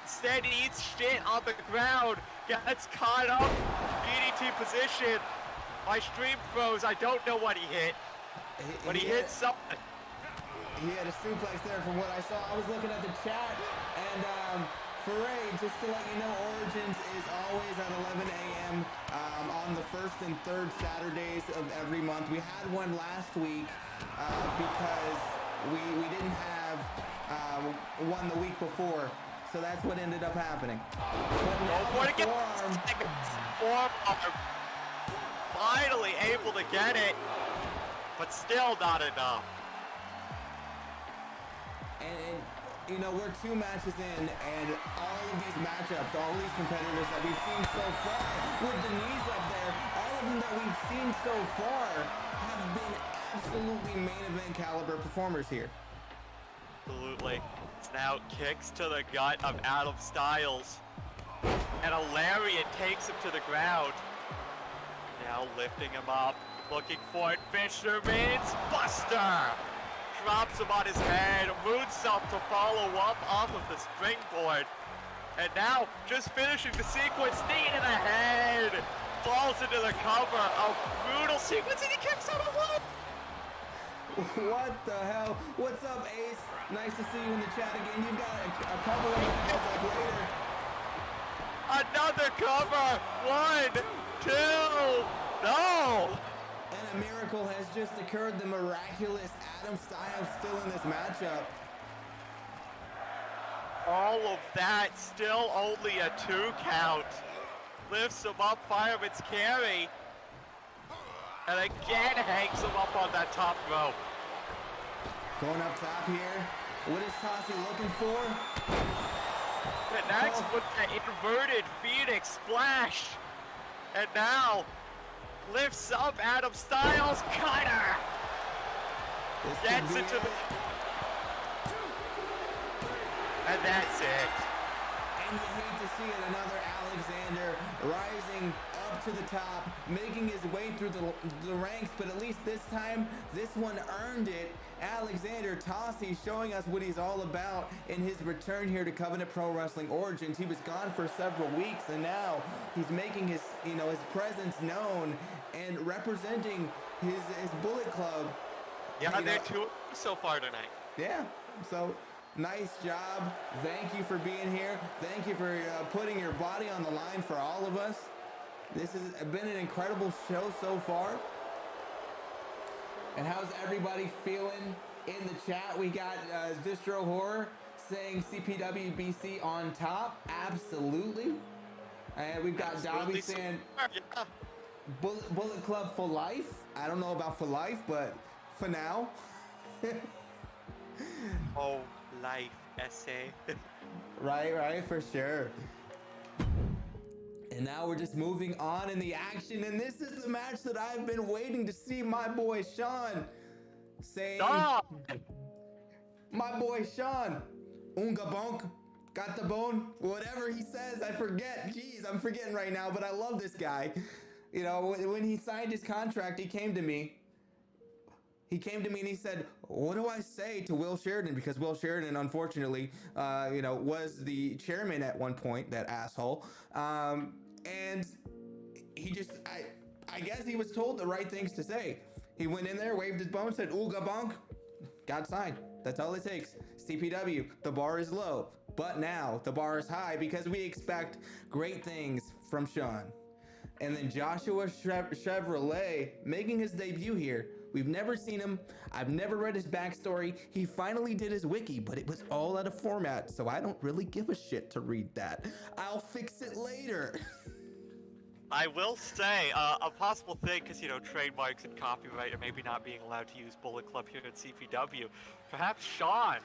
Instead he eats shit on the ground, gets caught up, DDT position. My stream froze, I don't know what he hit, but he hit something. He had a suplex there from what I saw. I was looking at the chat, and Foray, just to let you know, Origins is always at 11 a.m. On the first and third Saturdays of every month. We had one last week because we didn't have one the week before, so that's what ended up happening. But now forearm. Finally able to get it, but still not enough. And you know, we're 2 matches in, and all of these matchups, all these competitors that we've seen so far, with the knees up there, all of them that we've seen so far have been absolutely main event caliber performers here. Absolutely. It's now kicks to the gut of Adam Styles, and a lariat takes him to the ground. Now lifting him up, looking for it. Fisherman's Buster! Drops him on his head, moonsault to follow up off of the springboard. And now, just finishing the sequence, knee to the head. Falls into the cover, a brutal sequence, and he kicks out a one. What the hell? What's up, Ace? Nice to see you in the chat again. You've got a couple of matches like later. Another cover, 1, 2, no! And a miracle has just occurred. The miraculous Adam Styles still in this matchup. All of that, still only a 2 count. Lifts him up, fireman's carry. And again hangs him up on that top rope. Going up top here. What is Tassi looking for? And next with the inverted Phoenix splash. And now lifts up Adam Styles, cutter! Gets into the... And that's it. And you hate to see it, another Alexander rising up to the top, making his way through the ranks, but at least this time, this one earned it. Alexander Tassi showing us what he's all about in his return here to Covenant Pro Wrestling Origins. He was gone for several weeks, and now he's making his, you know, his presence known and representing his Bullet Club. Yeah, they're 2 so far tonight. Yeah, so nice job. Thank you for being here. Thank you for putting your body on the line for all of us. This has been an incredible show so far. And how's everybody feeling in the chat? We got Distro Horror saying CPW BC on top. Absolutely. And we've got Dobby saying Bullet Club for life. I don't know about for life, but for now. Oh, life essay. Right, for sure. And now we're just moving on in the action, and this is the match that I've been waiting to see my boy Sean say. Stop! My boy Sean, unga bonk, got the bone, whatever he says, I forget. Jeez, I'm forgetting right now, but I love this guy. You know, when he signed his contract, he came to me and he said, what do I say to Will Sheridan? Because Will Sheridan, unfortunately, was the chairman at one point, that asshole. And he just, I guess he was told the right things to say. He went in there, waved his bone, said, ooga bonk, got signed. That's all it takes. CPW, the bar is low, but now the bar is high because we expect great things from Sean. And then Joshua Chevrolet making his debut here. We've never seen him. I've never read his backstory. He finally did his wiki, but it was all out of format, so I don't really give a shit to read that. I'll fix it later. I will say, a possible thing, because, trademarks and copyright and maybe not being allowed to use Bullet Club here at CPW, perhaps Sean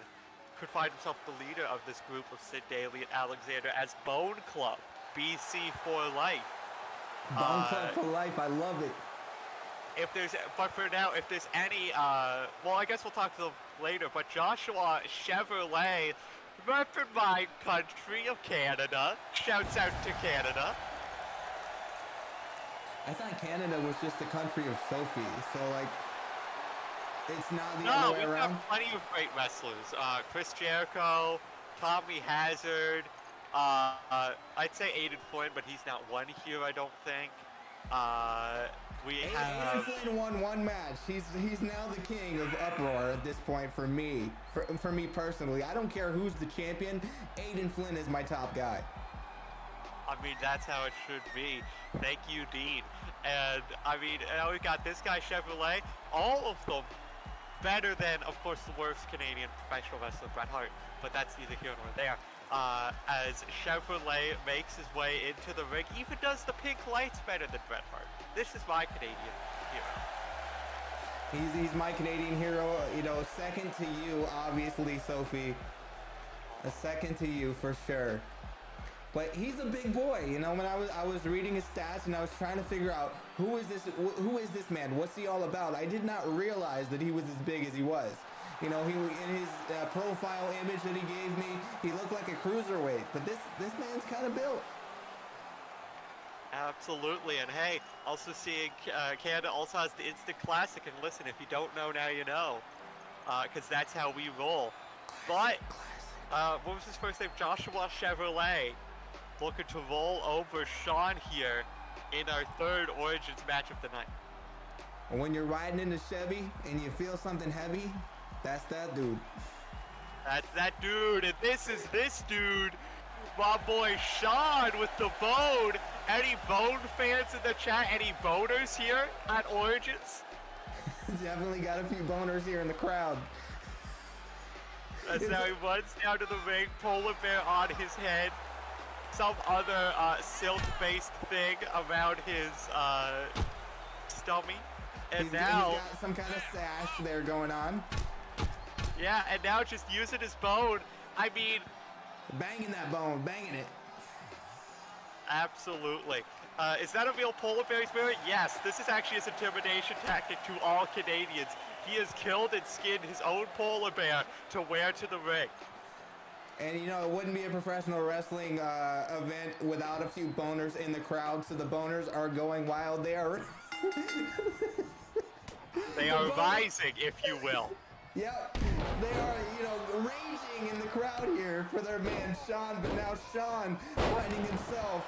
could find himself the leader of this group of Sid Daly and Alexander as Bone Club, BC for life. Bone Club for life, I love it. But for now, if there's any, well, I guess we'll talk to them later, but Joshua Chevrolet, repping my country of Canada, shouts out to Canada. I thought Canada was just the country of Sophie, so it's not the No, other way we've around. got plenty of great wrestlers. Chris Jericho, Tommy Hazard, I'd say Aiden Flynn, but he's not one here, I don't think. We have... Aiden Flynn won one match. He's now the king of Uproar at this point for me. For me personally. I don't care who's the champion. Aiden Flynn is my top guy. I mean, that's how it should be. Thank you, Dean. And, I mean, now we've got this guy, Chevrolet. All of them better than, of course, the worst Canadian professional wrestler, Bret Hart. But that's neither here nor there. As Chevrolet makes his way into the ring, even does the pink lights better than Bret Hart. This is my Canadian hero. He's my Canadian hero, second to you, obviously, Sophie. A second to you for sure. But he's a big boy, when I was reading his stats and I was trying to figure out who is this man? What's he all about? I did not realize that he was as big as he was. He in his profile image that he gave me, he looked like a cruiserweight. But this man's kind of built. Absolutely, and hey, also seeing Canada also has the Instant Classic, and listen, if you don't know, now you know, because that's how we roll. But, what was his first name? Joshua Chevrolet, looking to roll over Sean here in our third Origins match of the night. When you're riding in the Chevy and you feel something heavy, that's that dude. That's that dude, and this is this dude, my boy Sean with the bone. Any bone fans in the chat? Any boners here at Origins? Definitely got a few boners here in the crowd. That's how he runs down to the ring, polar bear on his head, some other silk-based thing around his stomach, and He's now got some kind of sash there going on. Yeah, and now just using his bone. I mean, banging that bone, banging it. Absolutely. Is that a real polar bear he's wearing? Yes, this is actually his intimidation tactic to all Canadians. He has killed and skinned his own polar bear to wear to the ring. And it wouldn't be a professional wrestling event without a few boners in the crowd, so the boners are going wild. They are rising, if you will. Yep, they are, raging in the crowd here for their man Sean, but now Sean finding himself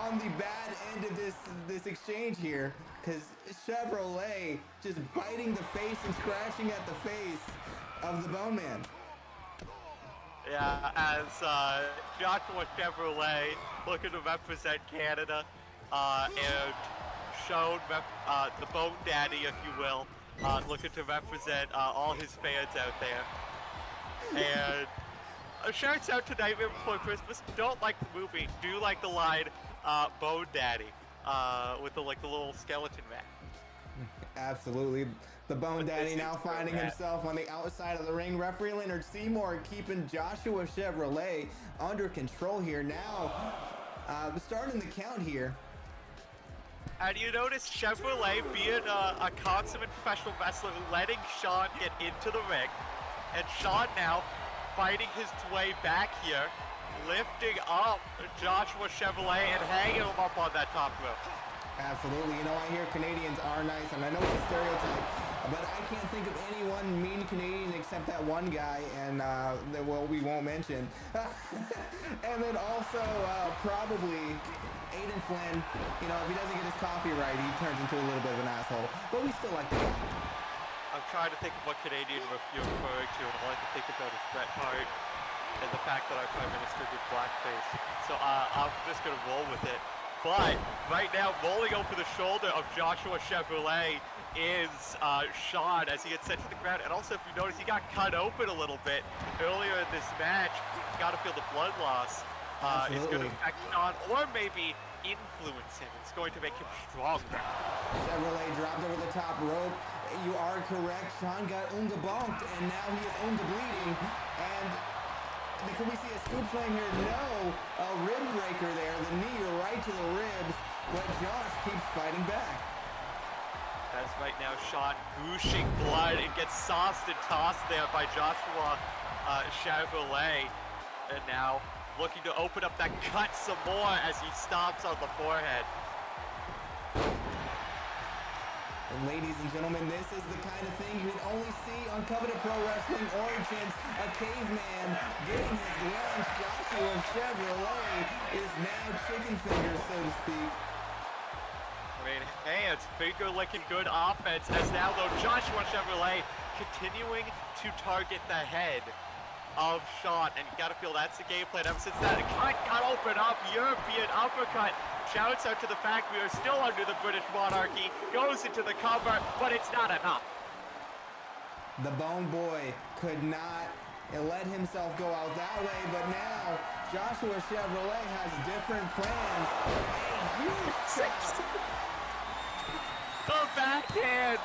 on the bad end of this exchange here, because Chevrolet just biting the face and scratching at the face of the Bone Man. Yeah, as Joshua Chevrolet looking to represent Canada, and showed the Bone Daddy, if you will, looking to represent all his fans out there. And shouts out to Nightmare Before Christmas. Don't like the movie, do like the line Bone Daddy, with the little skeleton man. Absolutely. The Bone Daddy this now is finding so bad. himself on the outside of the ring. Referee Leonard Seymour keeping Joshua Chevrolet under control here. Now, starting the count here. And you notice Chevrolet being a consummate professional wrestler, letting Sean get into the ring. And Sean now fighting his way back here, lifting up Joshua Chevrolet and hanging him up on that top rope. Absolutely. You know, I hear Canadians are nice, and I know it's a stereotype, but I can't think of any one mean Canadian except that one guy, and well, we won't mention. And then also probably Aiden Flynn. You know, if he doesn't get his coffee right, he turns into a little bit of an asshole. But we still like the guy. I'm trying to think of what Canadian you're referring to, and all I can think about is Bret Hart and the fact that our Prime Minister did blackface. So I'm just going to roll with it. But right now, rolling over the shoulder of Joshua Chevrolet is Sean as he gets sent to the ground. And also, if you notice, he got cut open a little bit earlier in this match. You got to feel the blood loss is going to affect Sean, or maybe influence him. It's going to make him stronger. Chevrolet dropped over the top rope. You are correct. Sean got Unga bonked, and now he is Unga bleeding. And can we see a scoop slam here? No. A rib breaker there. The knee right to the ribs. But Josh keeps fighting back. As right now, Sean gooshing blood and gets sauced and tossed there by Joshua Chevrolet. And now looking to open up that cut some more as he stomps on the forehead. And ladies and gentlemen, this is the kind of thing you can only see on Coveted Pro Wrestling Origins. A caveman getting his lunch. Joshua Chevrolet is now chicken fingers, so to speak. I mean, hey, it's finger-licking good offense as now, though, Joshua Chevrolet continuing to target the head of Sean. And you got to feel that's the game plan ever since that cut got open up. European uppercut. Shouts out to the fact we are still under the British monarchy. Goes into the cover, but it's not enough. The Bone Boy could not let himself go out that way, but now Joshua Chevrolet has different plans. The backhand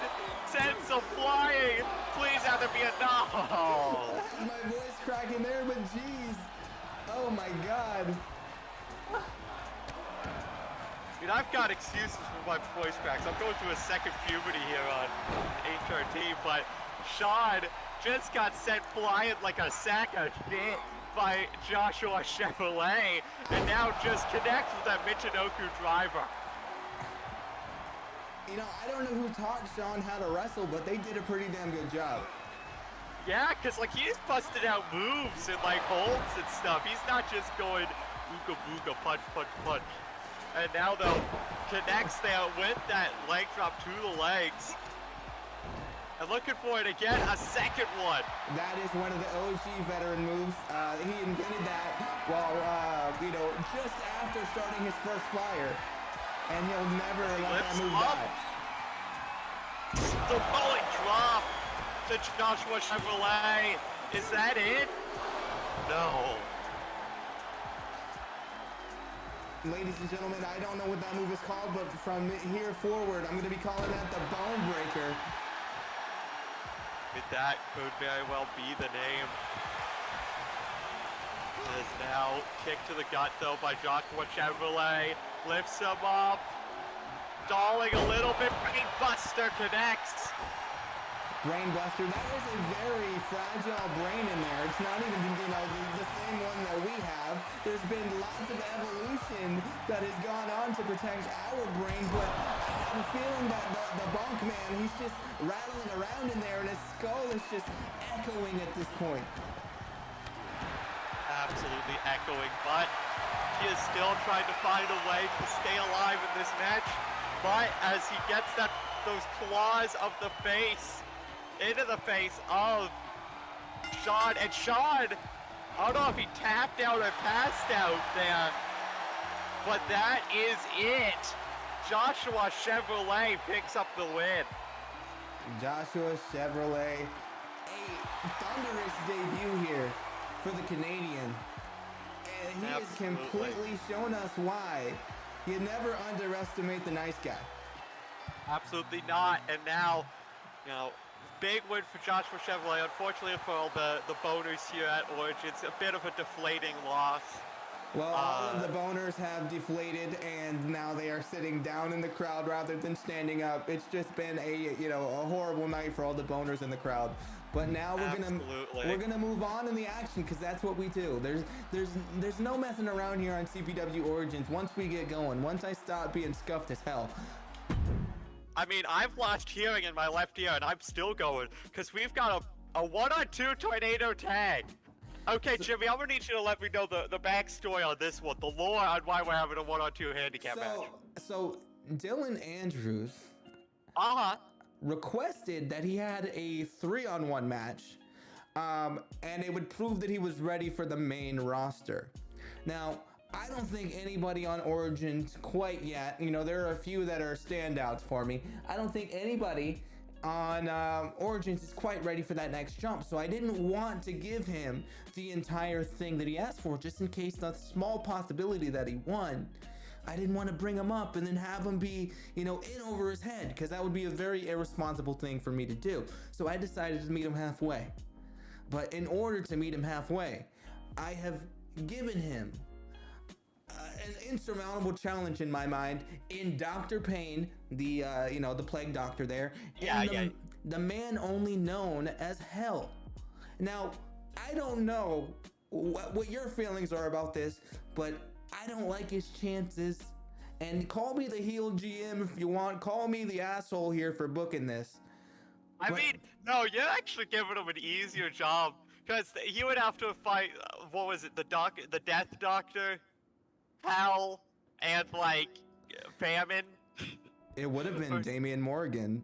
sends him flying. Please have there be a no. My voice cracking there, but geez. Oh my God. Dude, I've got excuses for my voice cracks. I'm going through a second puberty here on HRT, but Sean just got sent flying like a sack of shit by Joshua Chevrolet, and now just connects with that Michinoku driver. You know, I don't know who taught Sean how to wrestle, but they did a pretty damn good job. Yeah, because, like, he's busted out moves and, like, holds and stuff. He's not just going ooga booga, punch, punch, punch. And now, though, connects there with that leg drop to the legs. And looking for it again, a second one. That is one of the OG veteran moves. He invented that while, you know, just after starting his first flyer. And he'll never let that move die. The bullet drop to Joshua Chevrolet. Is that it? No. Ladies and gentlemen, I don't know what that move is called, but from here forward, I'm going to be calling that the Bone Breaker. That could very well be the name. It is now kicked to the gut, though, by Joshua Chevrolet. Lifts him up. Stalling a little bit. Brainbuster connects. Brainbuster, that is a very fragile brain in there. It's not even, you know, the same one that we have. There's been lots of evolution that has gone on to protect our brain, but I have a feeling that the Bonk Man, he's just rattling around in there, and his skull is just echoing at this point. Absolutely echoing, but he is still trying to find a way to stay alive in this match. But as he gets those claws of the face into the face of Sean, and Sean, I don't know if he tapped out or passed out there, but that is it. Joshua Chevrolet picks up the win. Joshua Chevrolet, a thunderous debut here for the Canadian. And he has completely shown us why you never underestimate the nice guy. Absolutely not. And now, big win for Joshua Chevrolet. Unfortunately for all the boners here at Origins, a bit of a deflating loss. Well, all of the boners have deflated, and now they are sitting down in the crowd rather than standing up. It's just been a horrible night for all the boners in the crowd. But now we're gonna move on in the action because that's what we do. There's no messing around here on CPW Origins. Once we get going, once I stop being scuffed as hell. I mean, I've lost hearing in my left ear, and I'm still going because we've got a 1-on-2 tornado tag. Okay, Jimmy, I'm gonna need you to let me know the backstory on this one, the lore on why we're having a 1-on-2 handicap match. So Dylan Andrews requested that he had a 3-on-1 match, and it would prove that he was ready for the main roster. Now, I don't think anybody on Origins quite yet, there are a few that are standouts for me. I don't think anybody on Origins is quite ready for that next jump, so I didn't want to give him the entire thing that he asked for, just in case the small possibility that he won. I didn't want to bring him up and then have him be, in over his head, because that would be a very irresponsible thing for me to do. So I decided to meet him halfway. But in order to meet him halfway, I have given him an insurmountable challenge in my mind in Dr. Payne, the plague doctor there. The man only known as Hell. Now, I don't know what your feelings are about this, but I don't like his chances. And call me the heel GM if you want. Call me the asshole here for booking this. I mean, no, you're actually giving him an easier job because he would have to fight. What was it? The Death Doctor, Hell, and Famine. It would have been Damian Morgan.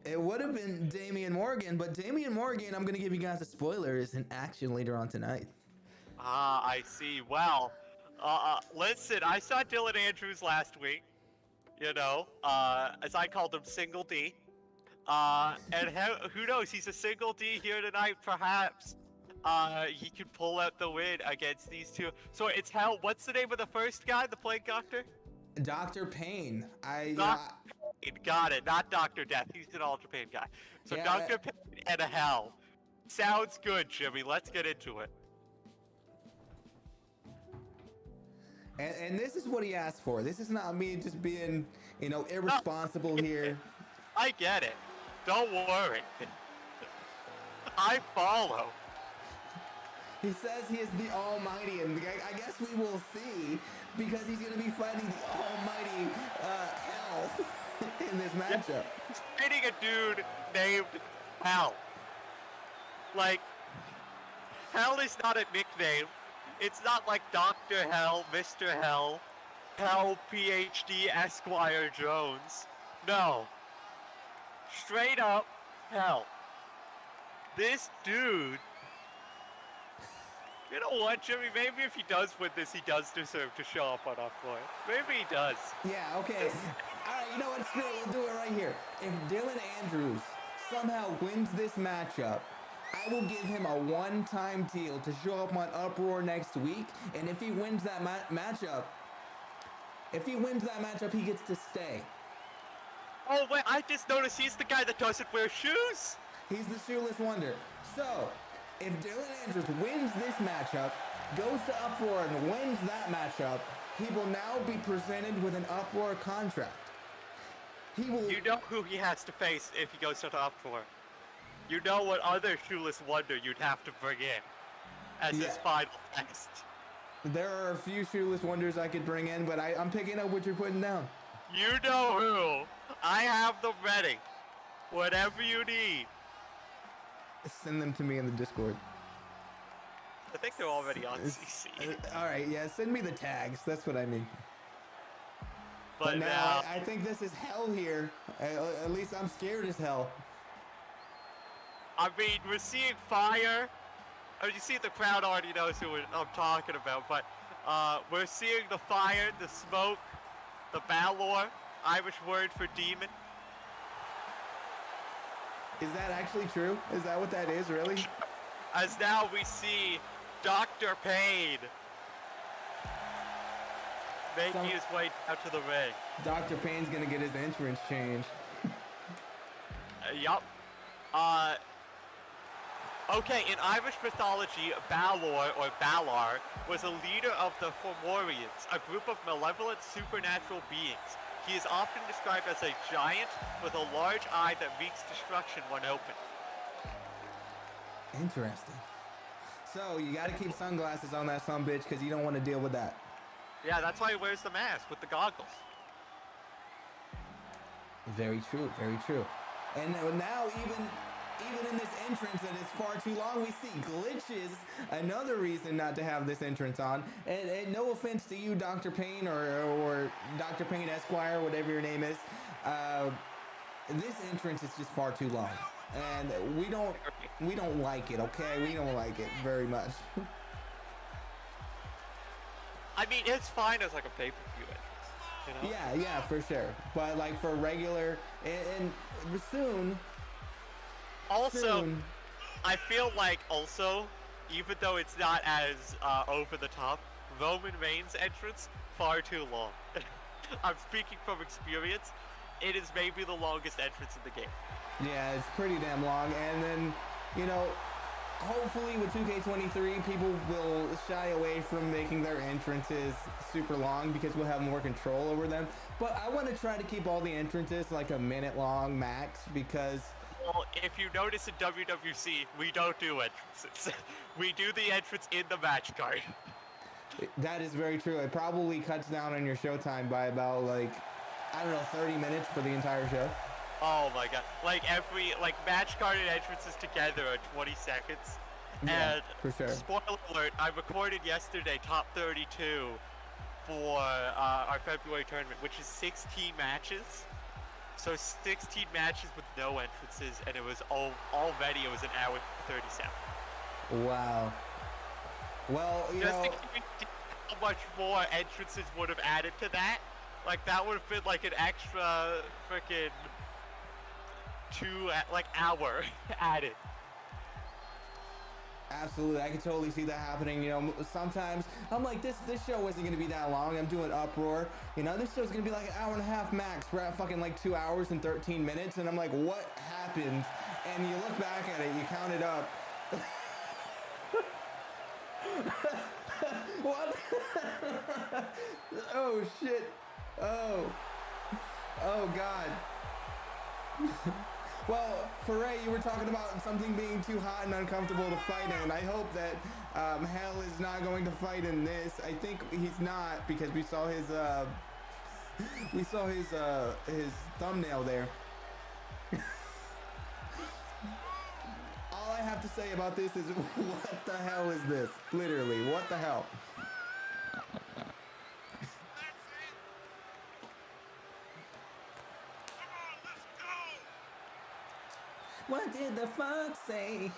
It would have been Damian Morgan, but Damian Morgan, I'm gonna give you guys a spoiler, is in action later on tonight. I see. Well, listen, I saw Dylan Andrews last week. As I called him, Single D. And who knows? He's a Single D here tonight, perhaps. He could pull out the win against these two. So it's Hell. What's the name of the first guy, the plague doctor? Dr. Payne. Got it. Not Dr. Death. He's an Ultra Payne guy. So yeah, Dr. Payne and a Hell. Sounds good, Jimmy. Let's get into it. And this is what he asked for. This is not me just being, irresponsible here. I get it. Don't worry. I follow. He says he is the Almighty, and I guess we will see, because he's going to be fighting the Almighty Hell in this matchup. He's fighting a dude named Hell. Hell is not a nickname. It's not like Dr. Hell, Mr. Hell, Hell PhD Esquire Jones. No. Straight up Hell. This dude... You know what, Jimmy? Maybe if he does win this, he does deserve to show up on Upload. Maybe he does. Yeah, okay. Alright, you know what? Screw it. We'll do it right here. If Dylan Andrews somehow wins this matchup, I will give him a one-time deal to show up on Uproar next week. And if he wins that matchup, he gets to stay. Oh, wait, I just noticed he's the guy that doesn't wear shoes. He's the shoeless wonder. So, if Dylan Andrews wins this matchup, goes to Uproar and wins that matchup, he will now be presented with an Uproar contract. You know who he has to face if he goes to the Uproar. You know what other shoeless wonder you'd have to bring in as his final test. There are a few shoeless wonders I could bring in, but I'm picking up what you're putting down. You know who. I have them ready. Whatever you need. Send them to me in the Discord. I think they're already on CC. Alright, yeah, send me the tags. That's what I mean. But now, I think this is hell here. At least I'm scared as hell. I mean, we're seeing fire. I mean, you see the crowd already knows who I'm talking about, but we're seeing the fire, the smoke, the Balor, Irish word for demon. Is that actually true? Is that what that is, really? As now we see Dr. Payne making his way out to the ring. Dr. Payne's gonna get his entrance changed. Yup. Okay, in Irish mythology, Balor, or Balar, was a leader of the Fomorians, a group of malevolent supernatural beings. He is often described as a giant with a large eye that wreaks destruction when open. Interesting. So, you gotta keep sunglasses on that sumbitch because you don't want to deal with that. Yeah, that's why he wears the mask with the goggles. Very true, very true. And now even in this entrance that is far too long, we see glitches. Another reason not to have this entrance on. And no offense to you, Dr. Payne, or Dr. Payne Esquire, whatever your name is. This entrance is just far too long. And we don't like it, okay? We don't like it very much. I mean, it's fine as like a pay-per-view entrance, you know? Yeah, for sure. But like for regular, and soon. Also, I feel like even though it's not as over the top, Roman Reigns' entrance far too long. I'm speaking from experience. It is maybe the longest entrance in the game. Yeah, it's pretty damn long. And then, you know, hopefully with 2K23, people will shy away from making their entrances super long because we'll have more control over them. But I want to try to keep all the entrances like a minute long max because... Well, if you notice in WWC, we don't do entrances. We do the entrance in the match card. That is very true. It probably cuts down on your showtime by about, like, I don't know, 30 minutes for the entire show. Oh my god. Match card and entrances together are 20 seconds. Yeah, and for sure. Spoiler alert, I recorded yesterday top 32 for our February tournament, which is 16 matches. So 16 matches with no entrances, and it was already it was an hour and 37. Wow. Well, you Just know, to keep how much more entrances would have added to that, like that would have been like an extra freaking hour added. absolutely, I can totally see that happening. You know, sometimes I'm like, this show isn't gonna be that long. I'm doing Uproar. You know, this show's gonna be like an hour and a half max. We're at fucking like 2 hours and 13 minutes, and I'm like, what happened? And you look back at it, you count it up. What? Oh shit. Oh god. Well, Foray, you were talking about something being too hot and uncomfortable to fight in. I hope that Hell is not going to fight in this. I think he's not because we saw his thumbnail there. All I have to say about this is, what the hell is this? Literally, what the hell? What did the fuck say?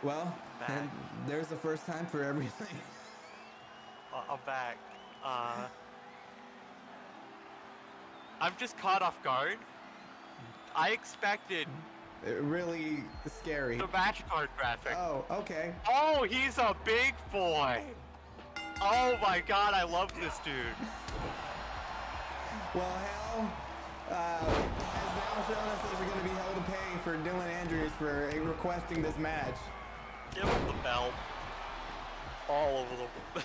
Well, and there's the first time for everything. I'm back. I'm just caught off guard. I expected Really scary. the match card graphic. Oh, okay. Oh, he's a big boy. Oh my god, I love this dude. Well, Hell has now shown us that we're going to be held to pay for Dylan Andrews for requesting this match. Give him the belt. All over the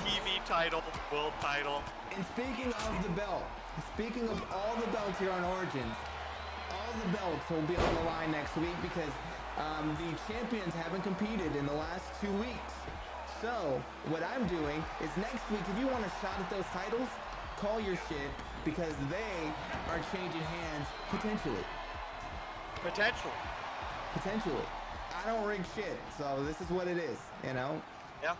TV title, world title. And speaking of the belt, speaking of all the belts here on Origins, all the belts will be on the line next week because the champions haven't competed in the last 2 weeks. So what I'm doing is next week, if you want a shot at those titles, call your shit because they are changing hands potentially. Potentially. I don't rig shit, so this is what it is, you know? Yeah.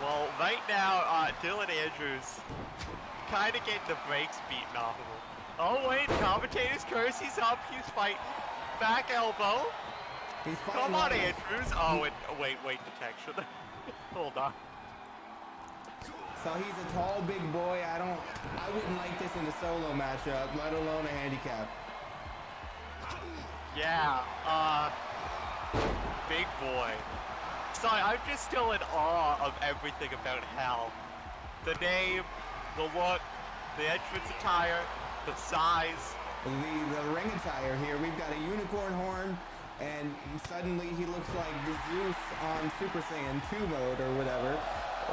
Well, right now, Dylan Andrews kind of getting the brakes beaten off of him. Oh wait, commentator's curse, he's up, he's fighting. Back elbow. He's fighting. Come on, Andrews. Oh, and wait, detection. Hold on. So he's a tall, big boy. I wouldn't like this in a solo matchup, let alone a handicap. Yeah, big boy. Sorry, I'm just still in awe of everything about Hell. The name, the look, the entrance attire, the size. The ring attire here, we've got a unicorn horn, and suddenly he looks like the Zeus on Super Saiyan 2 mode or whatever.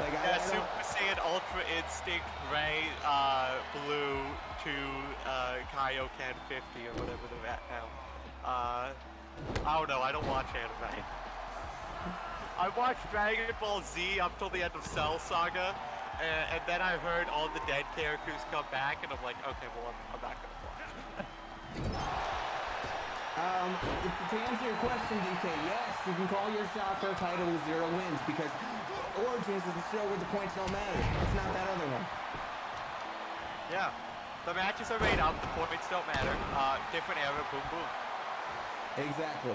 Like, yeah, Super Saiyan Ultra Instinct Ray, Blue to Kaioken 50 or whatever they're at now. I don't know, I don't watch anime. I watched Dragon Ball Z up till the end of Cell Saga, and then I heard all the dead characters come back, and I'm like, okay, well, I'm not gonna watch. To answer your question, DK, yes, you can call your shot for a title with 0 wins, because Origins is the show where the points don't matter. It's not that other one. Yeah, the matches are made up, the points don't matter. Different era, boom, boom. Exactly.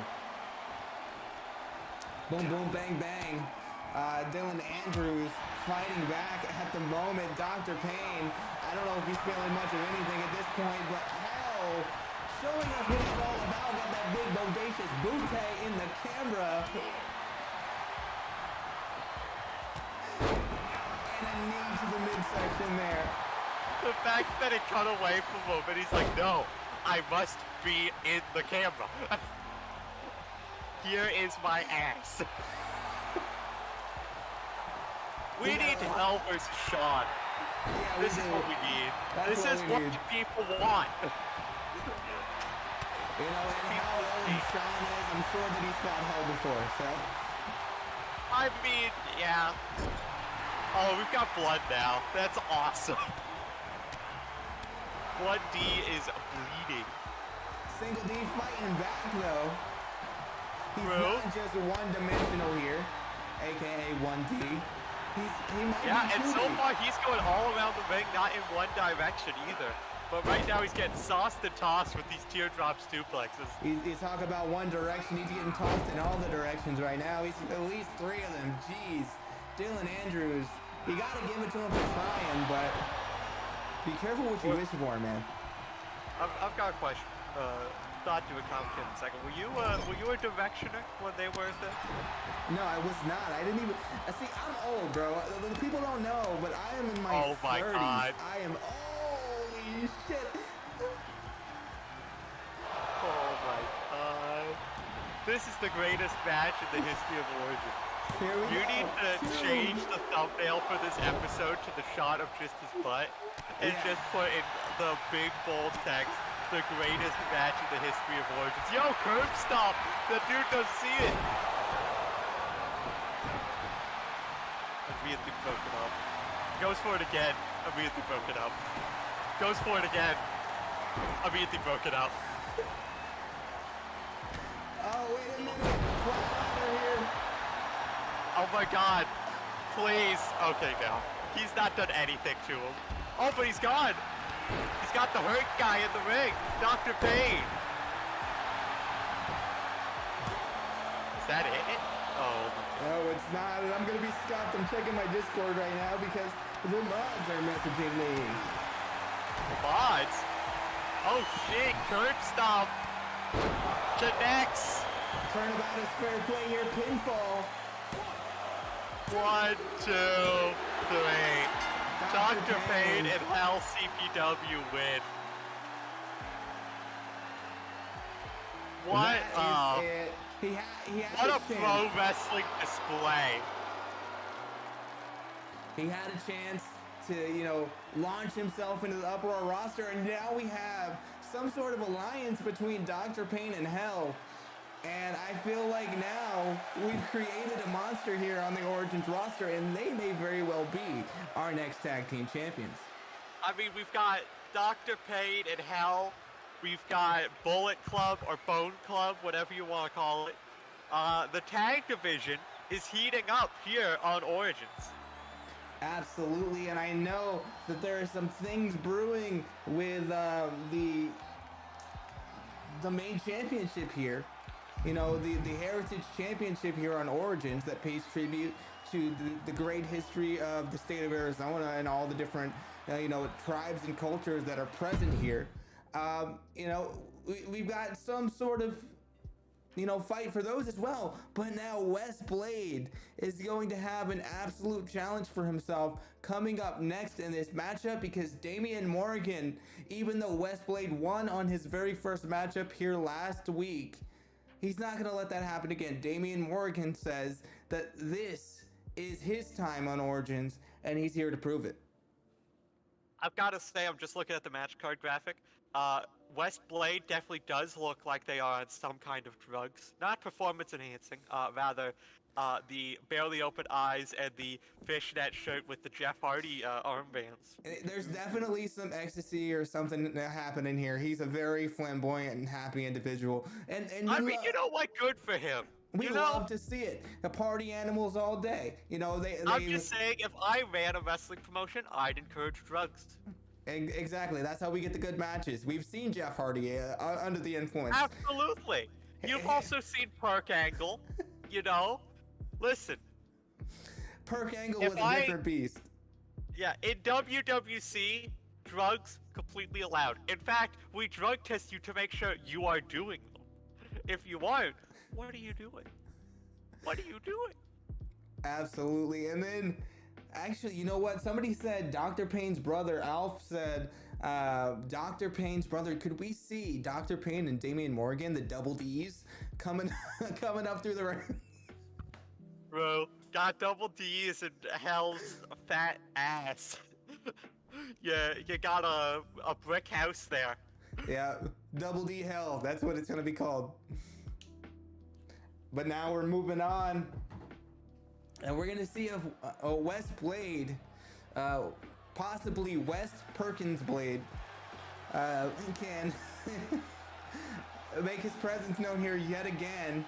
Boom, boom, bang, bang. Dylan Andrews fighting back at the moment. Dr. Payne, I don't know if he's feeling much of anything at this point, but hell, showing us what he's all about. Got that big bodacious bootay in the camera. And a knee to the midsection there. The fact that it cut away from him, and he's like, no, I must be in the camera. Here is my ass. We need Hell versus Sean. Yeah, This is what we need. That's This is what need. people want. You know, and how old Sean is, I'm sure that he's fought Hell before, so. I mean, yeah. Oh, we've got blood now. That's awesome. Blood D is bleeding. Single D fighting back though. He's True. not just one-dimensional here, aka 1D. He might Yeah, be and 2D. so far he's going all around the ring, not in one direction either. But right now he's getting sauced and tossed with these teardrop duplexes. You talk about one direction, he's getting tossed in all the directions right now. He's at least 3 of them. Jeez. Dylan Andrews, you gotta give it to him for trying, but be careful what you wish for, man. I've got a question. Thought to a comment in a second. Were you a directioner when they were there? No, I was not. I didn't even. See, I'm old, bro. The people don't know, but I am in my 30s. Oh my God. I am. Holy shit. Oh my God. This is the greatest match in the history of Origins. Here we You go. need to change the thumbnail for this episode to the shot of just his butt and Yeah. just put in the big bold text, the greatest match in the history of Origins. Yo, curb stop! The dude doesn't see it! Immediately broken up. Goes for it again. Immediately broken up. Goes for it again. Immediately broken up. Oh, wait a minute. Flatliner here. Oh my God. Please. Okay, now. He's not done anything to him. Oh, but he's gone. He's got the hurt guy in the ring. Dr. Payne. Is that it? Oh. No, it's not. I'm going to be scuffed. I'm checking my Discord right now because the mods are messaging me. Mods. Oh shit. Curb stop. Connects. Turnabout is fair play here. Pinfall. 1, 2, 3. Dr. Payne and Hell CPW win. What? That is it. He had What a a chance. pro wrestling display. He had a chance to, you know, launch himself into the Uproar roster, and now we have some sort of alliance between Dr. Payne and Hell. And I feel like now we've created a monster here on the Origins roster, and they may very well be our next tag team champions. I mean, we've got Dr. Payne and Hell. We've got Bullet Club or Bone Club, whatever you want to call it. The tag division is heating up here on Origins. Absolutely, and I know that there are some things brewing with the main championship here. the Heritage Championship here on Origins that pays tribute to the great history of the state of Arizona and all the different, tribes and cultures that are present here. We've got some sort of fight for those as well. But now West Blade is going to have an absolute challenge for himself coming up next in this matchup, because Damian Morgan, even though West Blade won on his very first matchup here last week, he's not going to let that happen again. Damian Morgan says that this is his time on Origins, and he's here to prove it. I've got to say, I'm just looking at the match card graphic. West Blade definitely does look like they are on some kind of drugs. Not performance enhancing, rather the barely open eyes and the fishnet shirt with the Jeff Hardy armbands. There's definitely some ecstasy or something happening here. He's a very flamboyant and happy individual. And I mean, you know what? Good for him. We love to see it. The party animals all day. I'm just saying, if I ran a wrestling promotion, I'd encourage drugs. Exactly. That's how we get the good matches. We've seen Jeff Hardy under the influence. Absolutely. You've also seen Perk Angle. Listen. Perk Angle was a different beast. Yeah, in WWC, drugs completely allowed. In fact, we drug test you to make sure you are doing them. If you aren't, what are you doing? What are you doing? Absolutely. And then, actually, you know what? Somebody said Dr. Payne's brother, Alf said, Dr. Payne's brother, could we see Dr. Payne and Damian Morgan, the double D's, coming up through the ring? Bro, got double D's and hell's fat ass. Yeah, you got a brick house there. Yeah, double D hell. That's what it's going to be called. But now we're moving on. And we're going to see if West Blade, possibly West Perkins Blade, can make his presence known here yet again.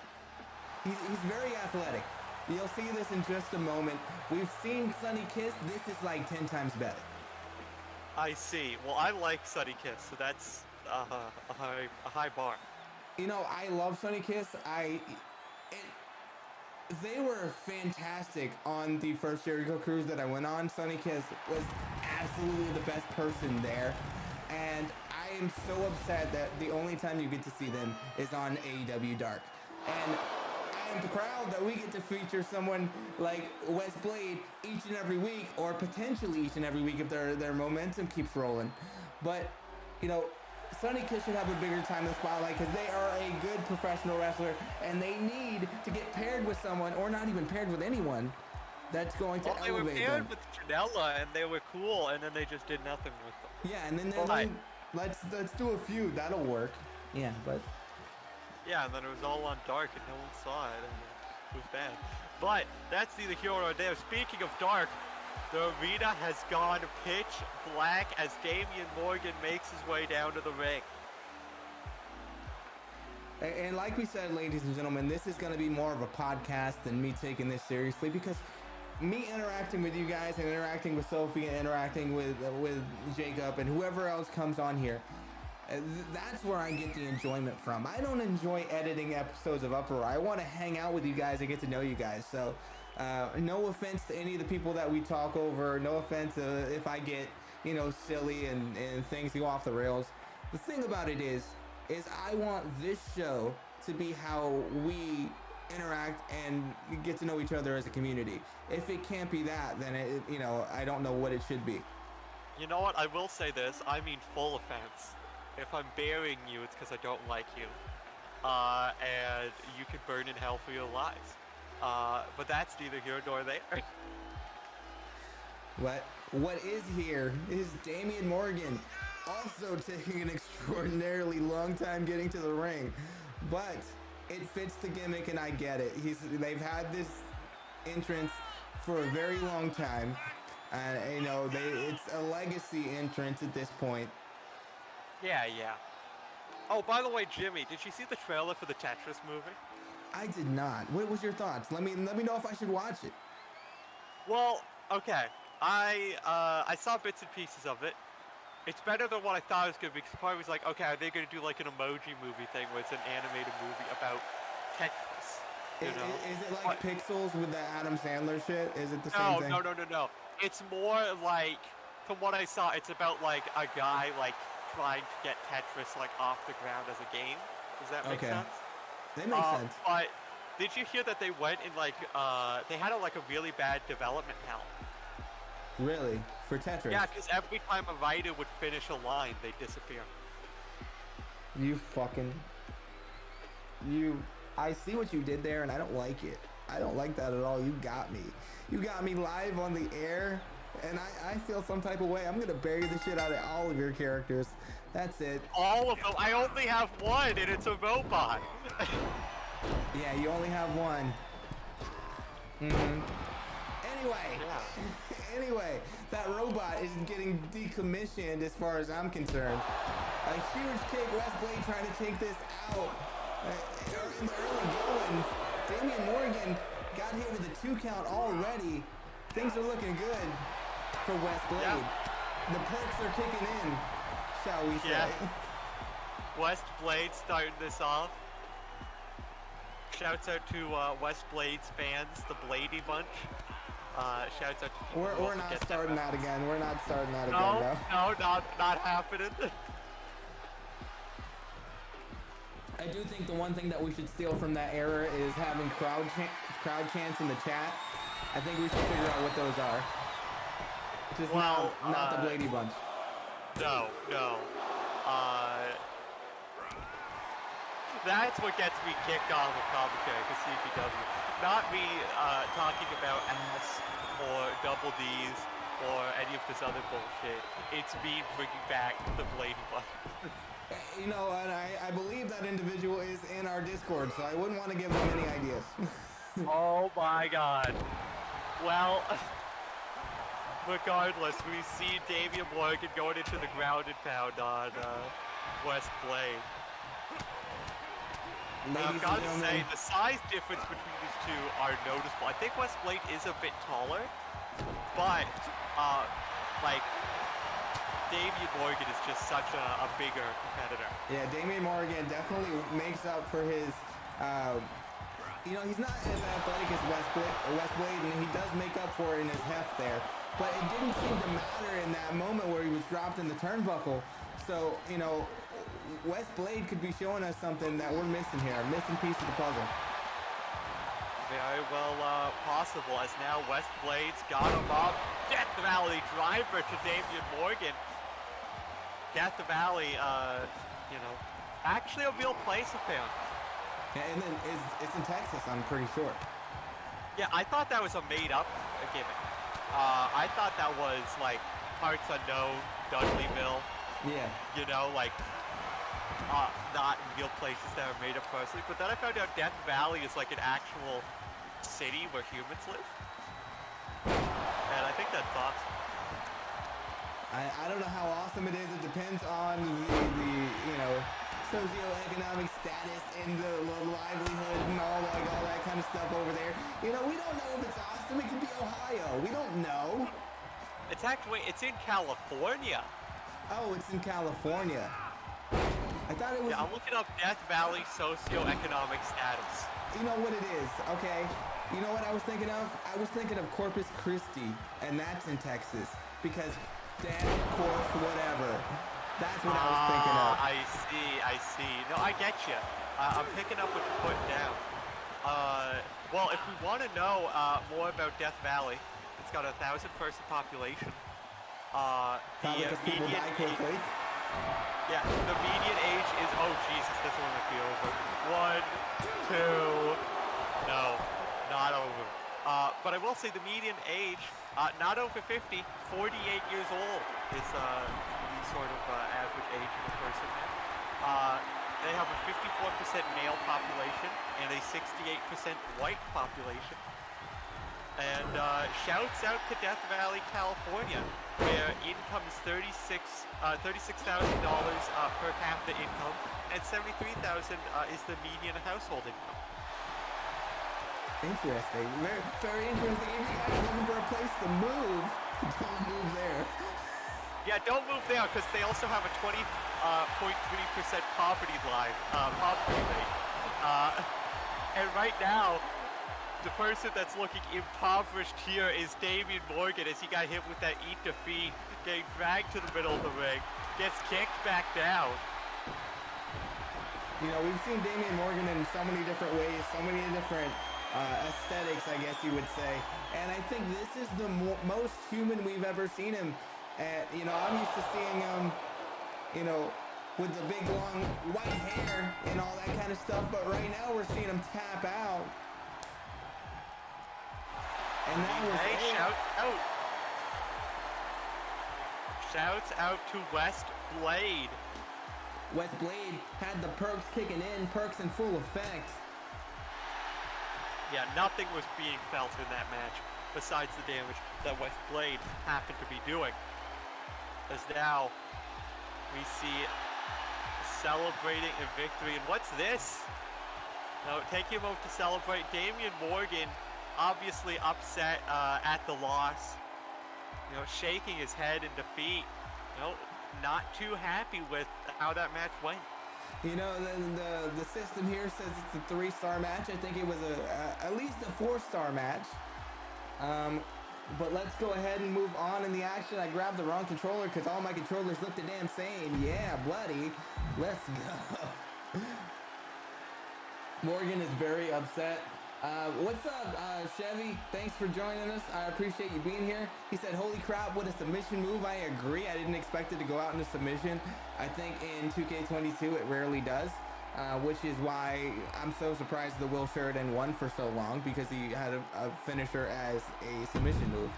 He's very athletic. You'll see this in just a moment. We've seen Sunny Kiss. This is like 10 times better. I see. Well, I like Sunny Kiss, so that's a high bar. I love Sunny Kiss. They were fantastic on the first Jericho cruise that I went on. Sunny Kiss was absolutely the best person there. And I am so upset that the only time you get to see them is on AEW Dark. And I am proud that we get to feature someone like West Blade each and every week, or potentially each and every week if their momentum keeps rolling. But, Sunny Kiss should have a bigger time in the spotlight, because they are a good professional wrestler, and they need to get paired with someone, or not even paired with anyone, that's going to elevate them. They were paired with Janela, and they were cool, and then they just did nothing with them. Yeah, and then let's do a feud. That'll work. Yeah, but... Yeah, and then it was all on Dark, and no one saw it, and it was bad. But that's neither here nor there. Speaking of Dark, the arena has gone pitch black as Damian Morgan makes his way down to the ring. And like we said, ladies and gentlemen, this is going to be more of a podcast than me taking this seriously, because me interacting with you guys and interacting with Sophie and interacting with Jacob and whoever else comes on here, that's where I get the enjoyment from. I don't enjoy editing episodes of Uproar. I want to hang out with you guys and get to know you guys. So no offense to any of the people that we talk over. No offense if I get, silly and things go off the rails. The thing about it is I want this show to be how we interact and get to know each other as a community. If it can't be that, then I don't know what it should be. You know what? I will say this. I mean full offense. If I'm burying you, it's because I don't like you. And you could burn in hell for your lies. But that's neither here nor there. What is here is Damian Morgan also taking an extraordinarily long time getting to the ring. But it fits the gimmick, and I get it. They've had this entrance for a very long time. And, it's a legacy entrance at this point. Yeah. Oh, by the way, Jimmy, did you see the trailer for the Tetris movie? I did not. What was your thoughts? Let me know if I should watch it. Well, okay. I saw bits and pieces of it. It's better than what I thought it was going to be, because part was like, okay, are they going to do like an emoji movie thing where it's an animated movie about Tetris. You know? Is it like Pixels with the Adam Sandler shit? Is it the same No, thing? no. It's more like, from what I saw, it's about like a guy like trying to get Tetris like off the ground as a game. Does that make sense? That makes sense. But did you hear that they went in like they had a really bad development hell? Really? For Tetris? Yeah, because every time a writer would finish a line, they'd disappear. You fucking... I see what you did there, and I don't like it. I don't like that at all. You got me. You got me live on the air, and I feel some type of way. I'm gonna bury the shit out of all of your characters. That's it. All of them? I only have one, and it's a robot. Yeah, you only have one. Anyway, that robot is getting decommissioned as far as I'm concerned. A huge kick, West Blade trying to take this out. In the early goings, Damian Morgan got hit with a 2 count already. Things are looking good for West Blade. Yeah. The perks are kicking in, shall we say. Yeah. West Blade starting this off. Shouts out to West Blade's fans, the Blady Bunch. Shouts out to people We're not starting that again. We're not starting that again, no, not happening. I do think the one thing that we should steal from that era is having crowd chants in the chat. I think we should figure out what those are. Just not the Blady Bunch. No. That's what gets me kicked off of commentary for CPW. Not me talking about ass or double D's or any of this other bullshit. It's me bringing back the Blady Bunch. You know, and I believe that individual is in our Discord, so I wouldn't want to give them any ideas. Oh my god. Well, regardless, we see Damian Morgan going into the ground and pound on West Blade. I've got to say, the size difference between these two are noticeable. I think West Blade is a bit taller, but Damian Morgan is just such a bigger competitor. Yeah, Damian Morgan definitely makes up for his, he's not as athletic as West Blade, and he does make up for it in his heft there. But it didn't seem to matter in that moment where he was dropped in the turnbuckle. So, West Blade could be showing us something that we're missing here, a missing piece of the puzzle. Very well possible, as now West Blade's got him up. Death Valley driver to Damian Morgan. Death Valley, actually a real place of him. Yeah, and then it's in Texas, I'm pretty sure. Yeah, I thought that was a made-up gimmick. I thought that was, parts unknown, Dudleyville. Yeah. Not real places that are made up personally. But then I found out Death Valley is an actual city where humans live. And I think that's awesome. I don't know how awesome it is. It depends on the socioeconomic status and the livelihood and all that kind of stuff over there. We don't know if it's awesome. It could be Ohio. We don't know. It's in California. Oh, it's in California. I thought it was... Yeah, I'm looking up Death Valley socioeconomic status. You know what it is, okay? You know what I was thinking of? I was thinking of Corpus Christi, and that's in Texas. Because death, corpse, whatever. That's what I was thinking of. I see. No, I get you. I'm picking up what you're putting down. Well, if we want to know more about Death Valley, it's got a 1,000-person population. Because people die quickly. Yeah, the median age is, oh Jesus, this one might be over. 1, 2, no, not over. But I will say the median age, not over 50, 48 years old is the sort of average age of a person there. They have a 54% male population and a 68% white population. And shouts out to Death Valley, California, where income is $36,000 per capita income, and $73,000 is the median household income. Interesting. Very, very interesting. If you guys are looking for a place to move, don't move there. Yeah, don't move there, because they also have a 20.3% poverty rate. And right now, the person that's looking impoverished here is Damian Morgan as he got hit with that eat defeat, getting dragged to the middle of the ring, gets kicked back down. You know, we've seen Damian Morgan in so many different ways, so many different aesthetics, I guess you would say. And I think this is the most human we've ever seen him. And, you know, I'm used to seeing him, you know, with the big long white hair and all that kind of stuff. But right now we're seeing him tap out. And that was Hey, it. shout out. Shouts out to West Blade. West Blade had the perks kicking in, perks in full effect. Yeah, nothing was being felt in that match besides the damage that West Blade happened to be doing. As now we see celebrating a victory. And what's this? Now taking a moment to celebrate. Damian Morgan obviously upset at the loss. You know, shaking his head in defeat. You know, not too happy with how that match went. You know, the system here says it's a 3-star match. I think it was at least a 4-star match. But let's go ahead and move on in the action. I grabbed the wrong controller because all my controllers look the damn same. Yeah, bloody. Let's go. Morgan is very upset. What's up, Chevy? Thanks for joining us. I appreciate you being here. He said, holy crap, what a submission move. I agree. I didn't expect it to go out into submission. I think in 2K22 it rarely does, which is why I'm so surprised that Will Sheridan won for so long, because he had a finisher as a submission move.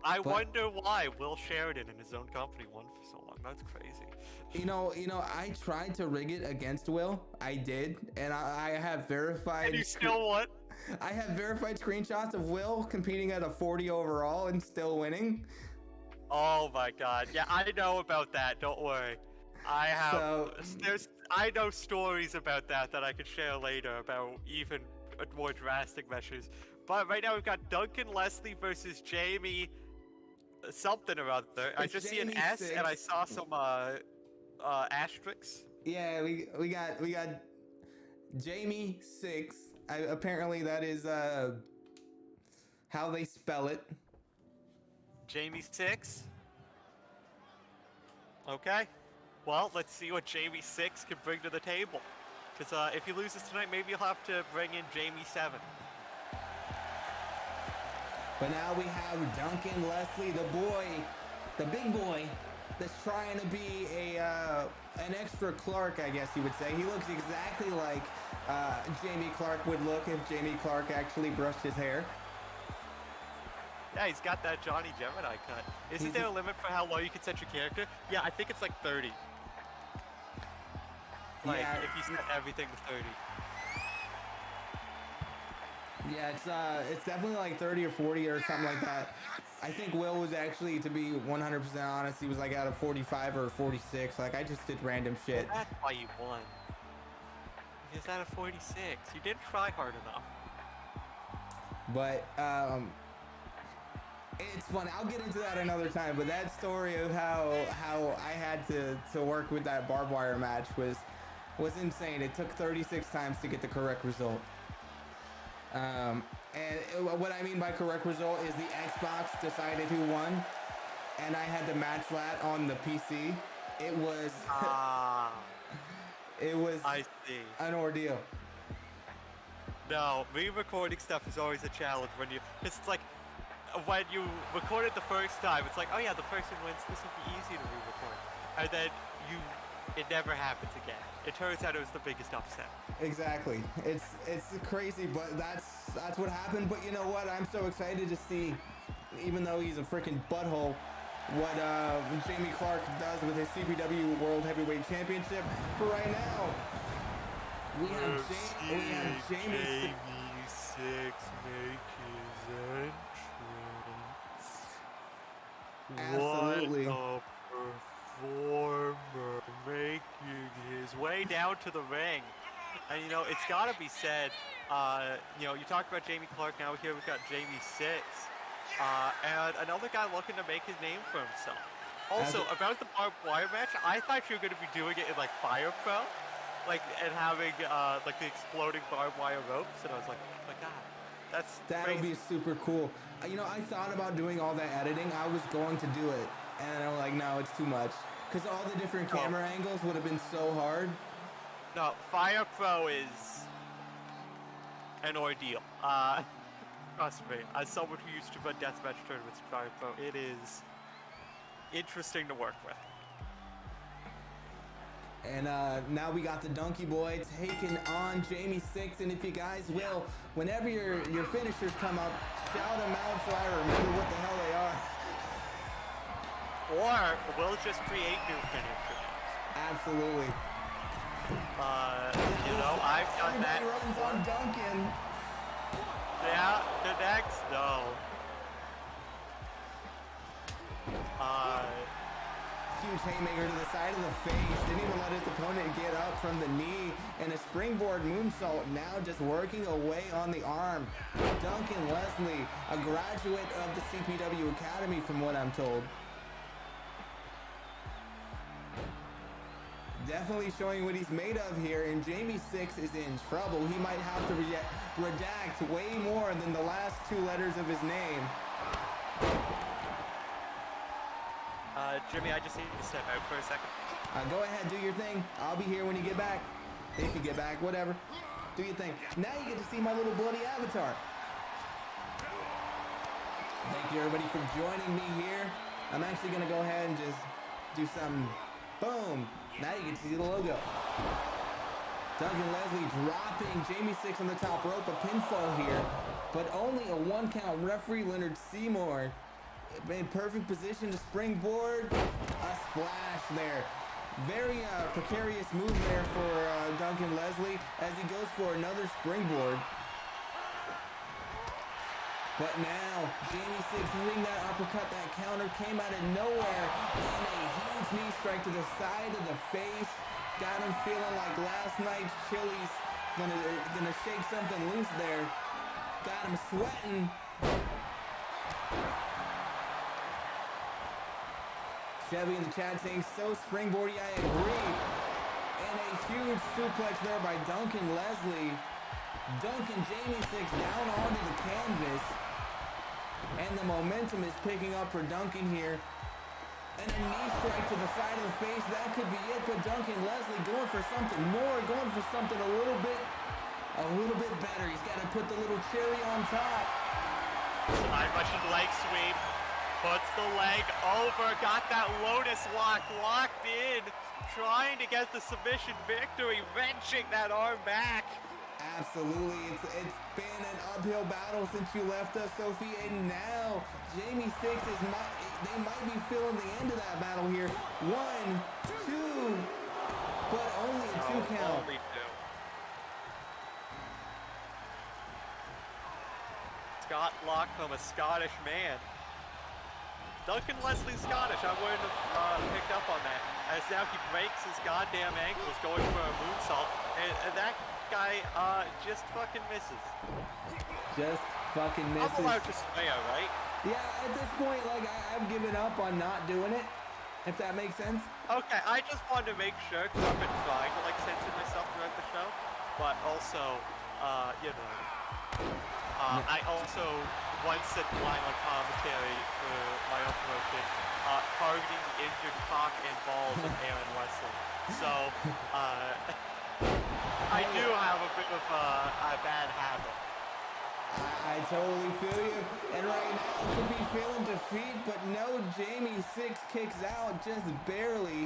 I wonder why Will Sheridan in his own company won for so long. That's crazy. You know, I tried to rig it against Will. I did, and I have verified. And you still won? I have verified screenshots of Will competing at a 40 overall and still winning. Oh my god. Yeah, I know about that. Don't worry. I have. I know stories about that I could share later about even more drastic measures. But right now we've got Duncan Leslie versus Jamie something or other. I just see an S 6. and I saw some asterisks. Yeah, we got Jamie 6. Apparently that is how they spell it. Jamie 6. Okay. Well, let's see what Jamie 6 can bring to the table. Because if he loses tonight, maybe you'll have to bring in Jamie 7. But now we have Duncan Leslie, the boy, the big boy, that's trying to be an extra Clark, I guess you would say. He looks exactly like Jamie Clark would look if Jamie Clark actually brushed his hair. Yeah, he's got that Johnny Gemini cut. Isn't there a limit for how low you can set your character? Yeah, I think it's like 30. Like, Yeah. if you set everything to 30. Yeah, it's definitely like 30 or 40 or something like that. I think Will was actually, to be 100% honest, he was like out of 45 or 46. Like, I just did random shit. Well, that's why you won. He's out of 46. You didn't try hard enough. But it's funny. I'll get into that another time. But that story of how I had to work with that barbed wire match was insane. It took 36 times to get the correct result. And what I mean by correct result is the Xbox decided who won, and I had to match that on the PC. It was it was I see. an ordeal. No, re-recording stuff is always a challenge when you, because it's like, when you record it the first time, it's like, oh yeah, the person wins, this will be easy to re-record. And then it never happens again. It turns out it was the biggest upset. Exactly. It's crazy, but that's what happened. But you know what? I'm so excited to see, even though he's a freaking butthole, what Jamie Clark does with his CPW World Heavyweight Championship. For right now, we have Jamie 6 make his entrance. Absolutely. What a performer making his way down to the ring. And you know, it's gotta be said, you know, you talked about Jamie Clark, now here we've got Jamie 6. And another guy looking to make his name for himself. Also, about the barbed wire match, I thought you were going to be doing it in like Fire Pro. like and having like the exploding barbed wire ropes, and I was like, oh my god, that's That would crazy. be super cool. You know, I thought about doing all that editing. I was going to do it, and I'm like, no, it's too much. Because all the different No. camera angles would have been so hard. No, Fire Pro is an ordeal. Trust me, as someone who used to run deathmatch tournaments in Fire Pro, it is interesting to work with. And now we got the Donkey Boy taking on Jamie 6. And if you guys will, whenever your finishers come up, shout them out so I remember what the hell they are. Or we'll just create new finishers. Absolutely. You know, I've done that. Everybody runs on Duncan. Yeah, connects? No. Huge haymaker to the side of the face. Didn't even let his opponent get up from the knee. And a springboard moonsault now just working away on the arm. Duncan Leslie, a graduate of the CPW Academy from what I'm told. Definitely showing what he's made of here, and Jamie 6 is in trouble. He might have to redact way more than the last 2 letters of his name. Jimmy, I just need to step out for a second. Go ahead, do your thing. I'll be here when you get back. If you get back, whatever. Do your thing. Now you get to see my little bloody avatar. Thank you, everybody, for joining me here. I'm actually going to go ahead and just do some... Boom. Now you get to see the logo. Duncan Leslie dropping Jamie 6 on the top rope. A pinfall here, but only a 1 count. Referee Leonard Seymour in perfect position to springboard. A splash there. Very precarious move there for Duncan Leslie as he goes for another springboard. But now, Jamie 6 hitting that uppercut, that counter came out of nowhere. And a huge knee strike to the side of the face. Got him feeling like last night's Chili's gonna shake something loose there. Got him sweating. Chevy in the chat saying, so springboardy, I agree. And a huge suplex there by Duncan Leslie. Duncan Jamie 6 down onto the canvas. And the momentum is picking up for Duncan here. And a knee strike to the side of the face. That could be it, but Duncan Leslie going for something more, going for something a little bit better. He's got to put the little cherry on top. Side Russian leg sweep. Puts the leg over. Got that Lotus lock locked in. Trying to get the submission victory. Wrenching that arm back. Absolutely. It's been an uphill battle since you left us, Sophie. And now Jamie 6 they might be feeling the end of that battle here. 1, 2, but only a 2 count. Only 2. Scott Lockcomb, a Scottish man. Duncan Leslie Scottish, I wouldn't have picked up on that. As now he breaks his goddamn ankles going for a moonsault, and that guy just fucking misses. Just fucking misses. I'm allowed to swear, right? Yeah, at this point, like, I've given up on not doing it, if that makes sense. Okay, I just wanted to make sure, because I've been trying to, like, censor myself throughout the show, but also, you know, I also once said the line on commentary for my own promotion, targeting the injured cock and balls of Aaron Wesley. So, I do have a bit of a bad habit. I totally feel you. And right now, could be feeling defeat, but no, Jamie 6 kicks out just barely.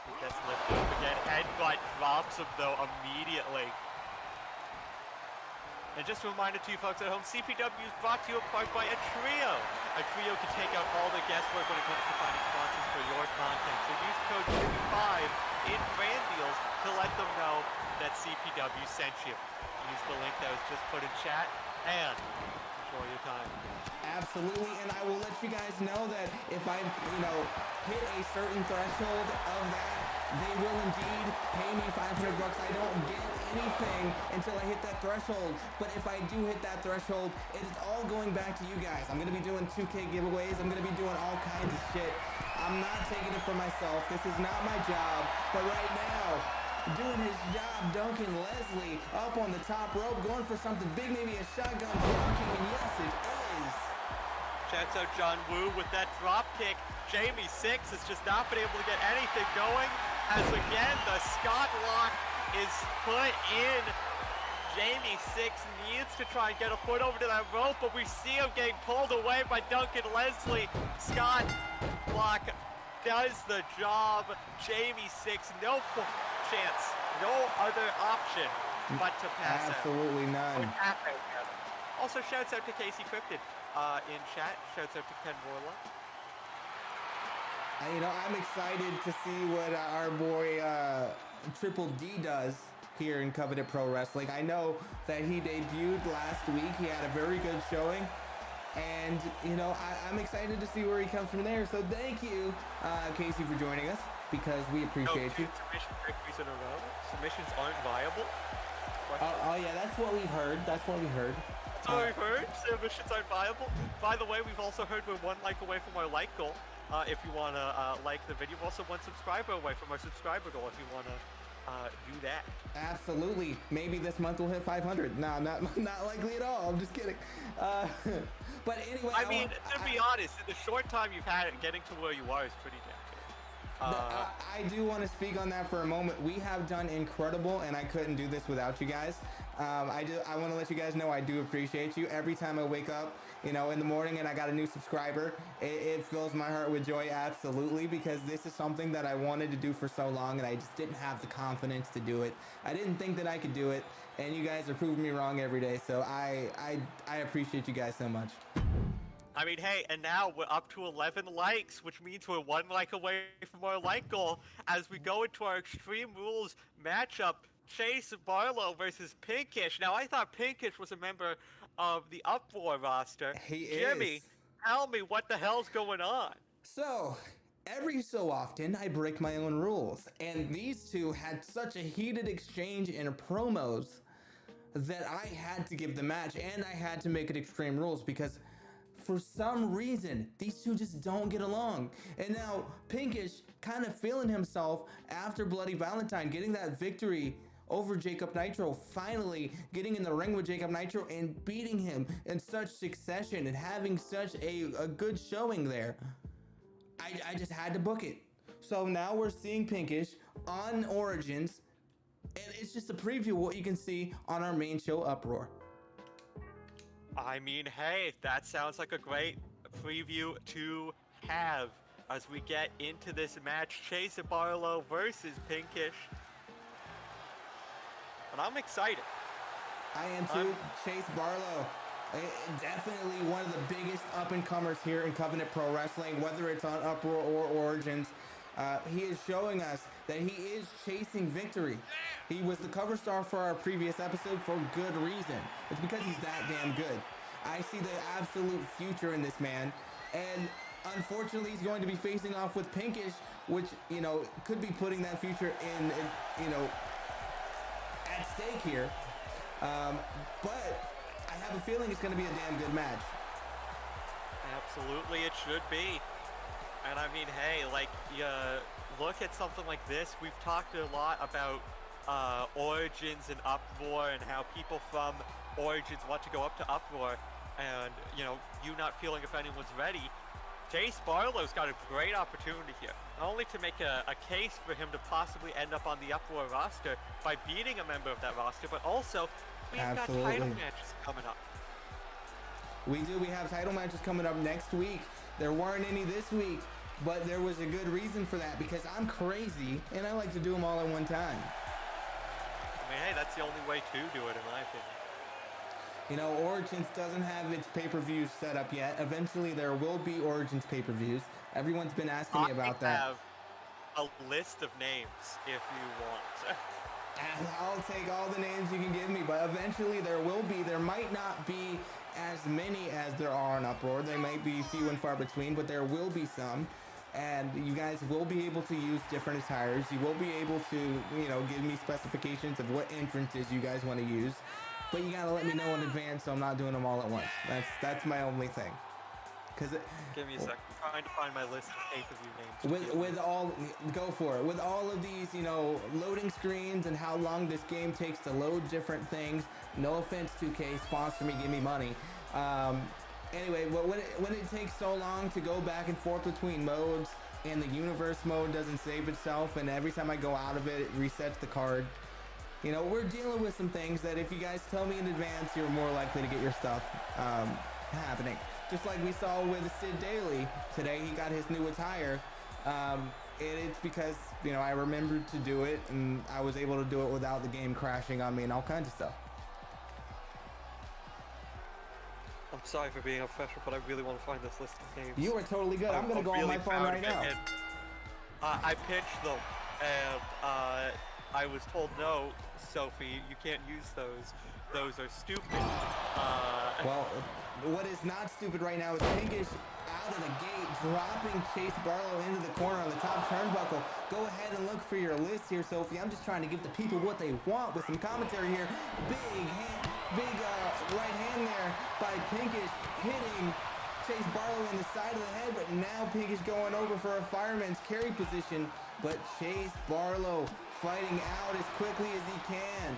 He gets lifted up again. Headbutt drops him, though, immediately. And just a reminder to you folks at home, CPW is brought to you in part by a trio. A trio can take out all the guesswork when it comes to finding sponsors for your content. So use code JIMMY5 in brand deals to let them know that CPW sent you. Use the link that was just put in chat and enjoy your time. Absolutely, and I will let you guys know that if I, hit a certain threshold of that, they will indeed pay me $500. I don't get anything until I hit that threshold. But if I do hit that threshold, it is all going back to you guys. I'm going to be doing 2K giveaways. I'm going to be doing all kinds of shit. I'm not taking it for myself. This is not my job. But right now, doing his job, Duncan Leslie up on the top rope, going for something big, maybe a shotgun drop kick, and yes, it is. Shouts out John Woo with that drop kick. Jamie Six has just not been able to get anything going, as again the Scott lock is put in. Jamie Six needs to try and get a foot over to that rope, but we see him getting pulled away by Duncan Leslie. Scott lock does the job. Jamie Six, no chance, no other option but to pass out. Absolutely none. Also, shouts out to Casey Cryptid in chat. Shouts out to Ken Warlock. You know, I'm excited to see what our boy Triple D does here in Covenant Pro Wrestling. I know that he debuted last week. He had a very good showing. And, you know, I'm excited to see where he comes from there. So thank you, Casey, for joining us, because we appreciate you. Submission victories in a row. Submissions aren't viable. Oh, yeah, that's what we've heard. That's what we heard. That's what we've heard. Submissions aren't viable. By the way, we've also heard we're 1 like away from our like goal. If you want to like the video, we're also 1 subscriber away from our subscriber goal if you want to do that. Absolutely. Maybe this month we'll hit 500. No, not likely at all. I'm just kidding. But anyway, I mean, to be honest, in the short time you've had, getting to where you are is pretty damn good. I do want to speak on that for a moment. We have done incredible, and I couldn't do this without you guys. I want to let you guys know I do appreciate you. Every time I wake up, you know, in the morning and I got a new subscriber, it fills my heart with joy, absolutely, because this is something that I wanted to do for so long, and I just didn't have the confidence to do it. I didn't think that I could do it, and you guys are proving me wrong every day, so I appreciate you guys so much. I mean, hey, and now we're up to 11 likes, which means we're 1 like away from our like goal as we go into our Extreme Rules matchup. Chase Barlow versus Pinkish. Now, I thought Pinkish was a member of the Uproar roster. He Jimmy, is. tell me what the hell's going on. So, every so often, I break my own rules, and these two had such a heated exchange in promos that I had to give the match, and I had to make it Extreme Rules because for some reason, these two just don't get along. And now, Pinkish kind of feeling himself after Bloody Valentine, getting that victory over Jacob Nitro, finally getting in the ring with Jacob Nitro and beating him in such succession and having such a good showing there. I just had to book it. So now we're seeing Pinkish on Origins, and it's just a preview of what you can see on our main show, Uproar. I mean, hey, that sounds like a great preview to have as we get into this match. Chase Barlow versus Pinkish. And I'm excited. I am too. Chase Barlow, definitely one of the biggest up-and-comers here in Covenant Pro Wrestling, whether it's on Uproar or Origins. He is showing us that he is chasing victory. He was the cover star for our previous episode for good reason. It's because he's that damn good. I see the absolute future in this man. And unfortunately, he's going to be facing off with Pinkish, which, you know, could be putting that future in you know, at stake here. But I have a feeling it's going to be a damn good match. Absolutely, it should be. And I mean, hey, like, you look at something like this. We've talked a lot about Origins and Uproar and how people from Origins want to go up to Uproar and, you know, you not feeling if anyone's ready. Chase Barlow's got a great opportunity here. Not only to make a case for him to possibly end up on the Uproar roster by beating a member of that roster, but also we've got title matches coming up. We do. We have title matches coming up next week. There weren't any this week, but there was a good reason for that because I'm crazy and I like to do them all at one time. I mean, hey, that's the only way to do it, in my opinion. You know, Origins doesn't have its pay-per-views set up yet. Eventually, there will be Origins pay-per-views. Everyone's been asking me about that. I have a list of names if you want. I'll take all the names you can give me, but eventually there will be. There might not be as many as there are on Uproar. They might be few and far between, but there will be some. And you guys will be able to use different attires. You will be able to, you know, give me specifications of what entrances you guys want to use. But you gotta let me know in advance so I'm not doing them all at once. That's my only thing. Because Give me a sec. I'm trying to find my list of pay-per-view names. with all, go for it. With all of these, you know, loading screens and how long this game takes to load different things. No offense, 2K, sponsor me, give me money. Anyway, when it takes so long to go back and forth between modes, and the universe mode doesn't save itself, and every time I go out of it, it resets the card. You know, we're dealing with some things that if you guys tell me in advance, you're more likely to get your stuff happening. Just like we saw with Sid Daly today, he got his new attire. It's because, you know, I remembered to do it, and I was able to do it without the game crashing on me and all kinds of stuff. I'm sorry for being unprofessional, but I really want to find this list of names. You are totally good. I'm gonna go on my phone right now. I pitched them, and I was told, no, Sophie, you can't use those. Those are stupid. Well, what is not stupid right now is Pinkish out of the gate, dropping Chase Barlow into the corner on the top turnbuckle. Go ahead and look for your list here, Sophie. I'm just trying to give the people what they want with some commentary here. Big right hand there by Pinkish, hitting Chase Barlow in the side of the head, but now Pinkish going over for a fireman's carry position, but Chase Barlow fighting out as quickly as he can.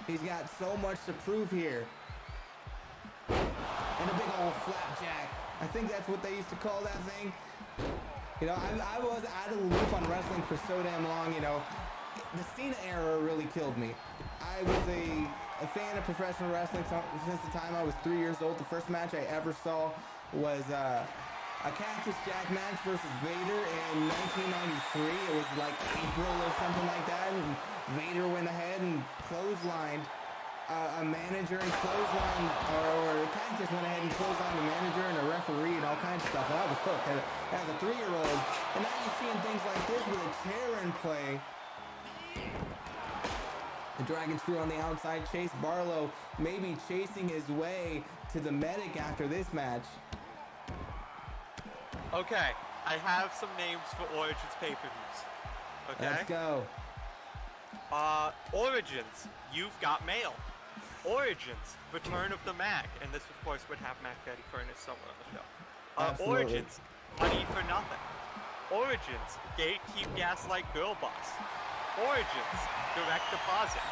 He's got so much to prove here. And a big old flapjack. I think that's what they used to call that thing. You know, I was out of the loop on wrestling for so damn long, you know. The Cena era really killed me. I was a fan of professional wrestling since the time I was 3 years old. The first match I ever saw was a Cactus Jack match versus Vader in 1993. It was like April or something like that. And Vader went ahead and clotheslined a manager and clothesline, or Cactus went ahead and clotheslined a manager and a referee and all kinds of stuff. And I was hooked as a 3-year-old. And now you're seeing things like this with a chair in play. The Dragon Screw on the outside. Chase Barlow maybe chasing his way to the medic after this match. Okay, I have some names for Origins pay-per-views. Okay? Let's go. Origins, You've Got Mail. Origins, Return of the Mac. And this, of course, would have Mac Daddy Furnace somewhere on the show. Absolutely. Origins, Money for Nothing. Origins, Gatekeep Gaslight Girl Boss. Origins, Direct Deposit.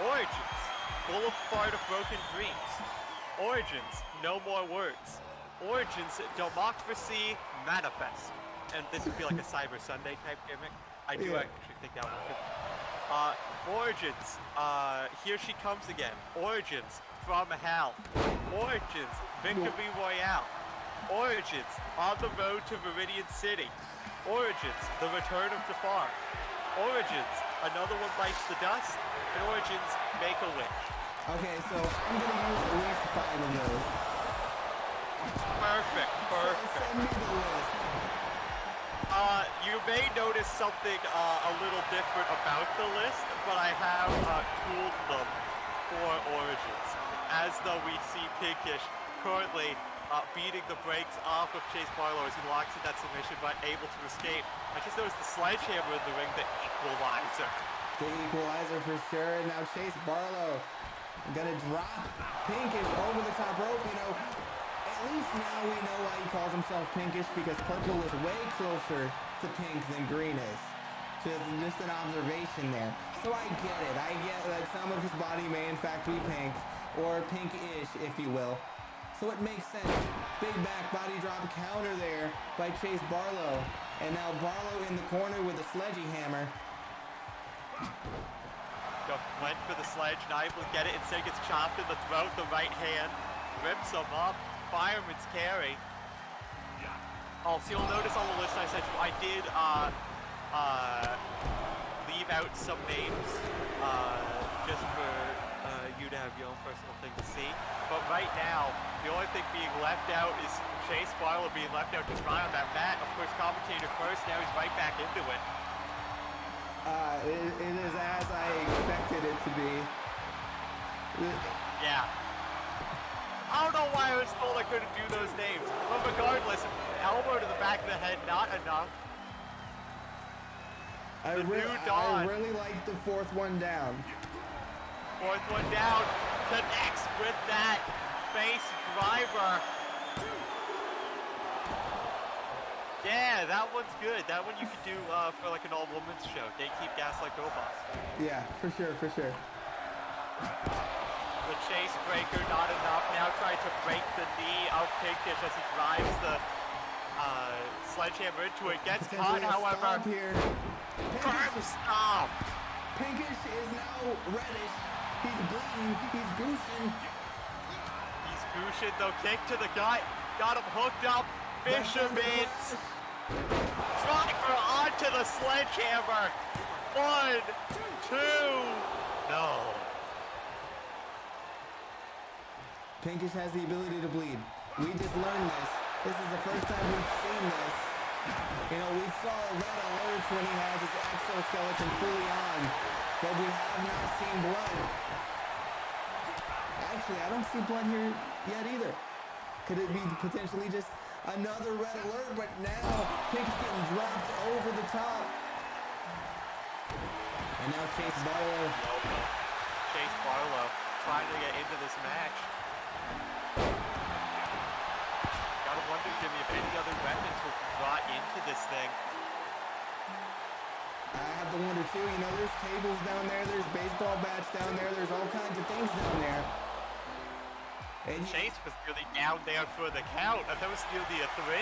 Origins, Boulevard of Broken Dreams. Origins, No More Words. Origins, Democracy Manifest. And this would be like a Cyber Sunday type gimmick. I do actually think that one could. Origins, Here She Comes Again. Origins, From Hell. Origins, Victory Royale. Origins, On the Road to Viridian City. Origins, The Return of Jafar. Origins, Another One Bites the Dust. And Origins, Make a Wish. Okay, so I'm gonna use at least 5 of those. Perfect. Send me the list. You may notice something a little different about the list, but I have tooled them for Origins. As though we see Pinkish currently beating the brakes off of Chase Barlow as he locks in that submission, but able to escape. I just noticed the sledgehammer in the ring, the equalizer. The equalizer for sure. Now Chase Barlow gonna drop Pinkish over the top rope. You know, at least now we know why he calls himself Pinkish, because purple is way closer to pink than green is. Just an observation there. So I get it. I get that some of his body may in fact be pink, or pink-ish, if you will. So it makes sense. Big back body drop counter there by Chase Barlow. And now Barlow in the corner with a sledgehammer. Went for the sledge, not able to get it, instead gets chopped in the throat, the right hand, rips him up, fireman's carry. Oh, so you'll notice on the list I said I did leave out some names just for you to have your own personal thing to see. But right now, the only thing being left out is Chase Barlow being left out to try on that mat. Of course, commentator first, now he's right back into it. It is as I expected it to be. Yeah. I don't know why I was told I couldn't do those names. But regardless, elbow to the back of the head, not enough. I really like the 4th one down. 4th one down. Connects with that face driver. Yeah, that one's good. That one you could do for like an all-women's show. They keep gas like robots. Yeah, for sure, for sure. The chase breaker, not enough. Now trying to break the knee of Pinkish as he drives the sledgehammer into it. Gets caught, Potentially a however. stomp here. Firm stop. Pinkish is now reddish. He's bleeding. He's goosing. He's Gushing though. Kick to the gut. Got him hooked up. Fisherman's driver onto the sledgehammer. 1, 2. No. Pinkish has the ability to bleed. We just learned this. This is the first time we've seen this. You know, we saw red alerts when he has his exoskeleton fully on, but we have not seen blood. Actually, I don't see blood here yet either. Could it be potentially just another red alert? But now, Pinkish getting dropped over the top. And now Chase Barlow. Chase Barlow trying to get into this match. Gotta wonder, Jimmy, if any other weapons were brought into this thing. I have to wonder too, you know, there's tables down there, there's baseball bats down there, there's all kinds of things down there. And Chase was really down there for the count, and that was nearly a 3.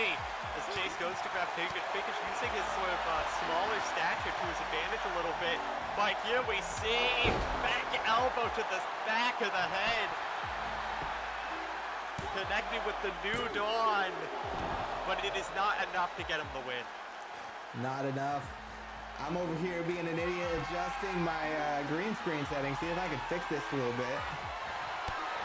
As Chase goes to grab Pinkish, Pinkish using his sort of smaller stature to his advantage a little bit. But here we see back elbow to the back of the head. Connecting with the New Dawn, but it is not enough to get him the win. not enough. I'm over here being an idiot adjusting my green screen settings, see if I can fix this a little bit.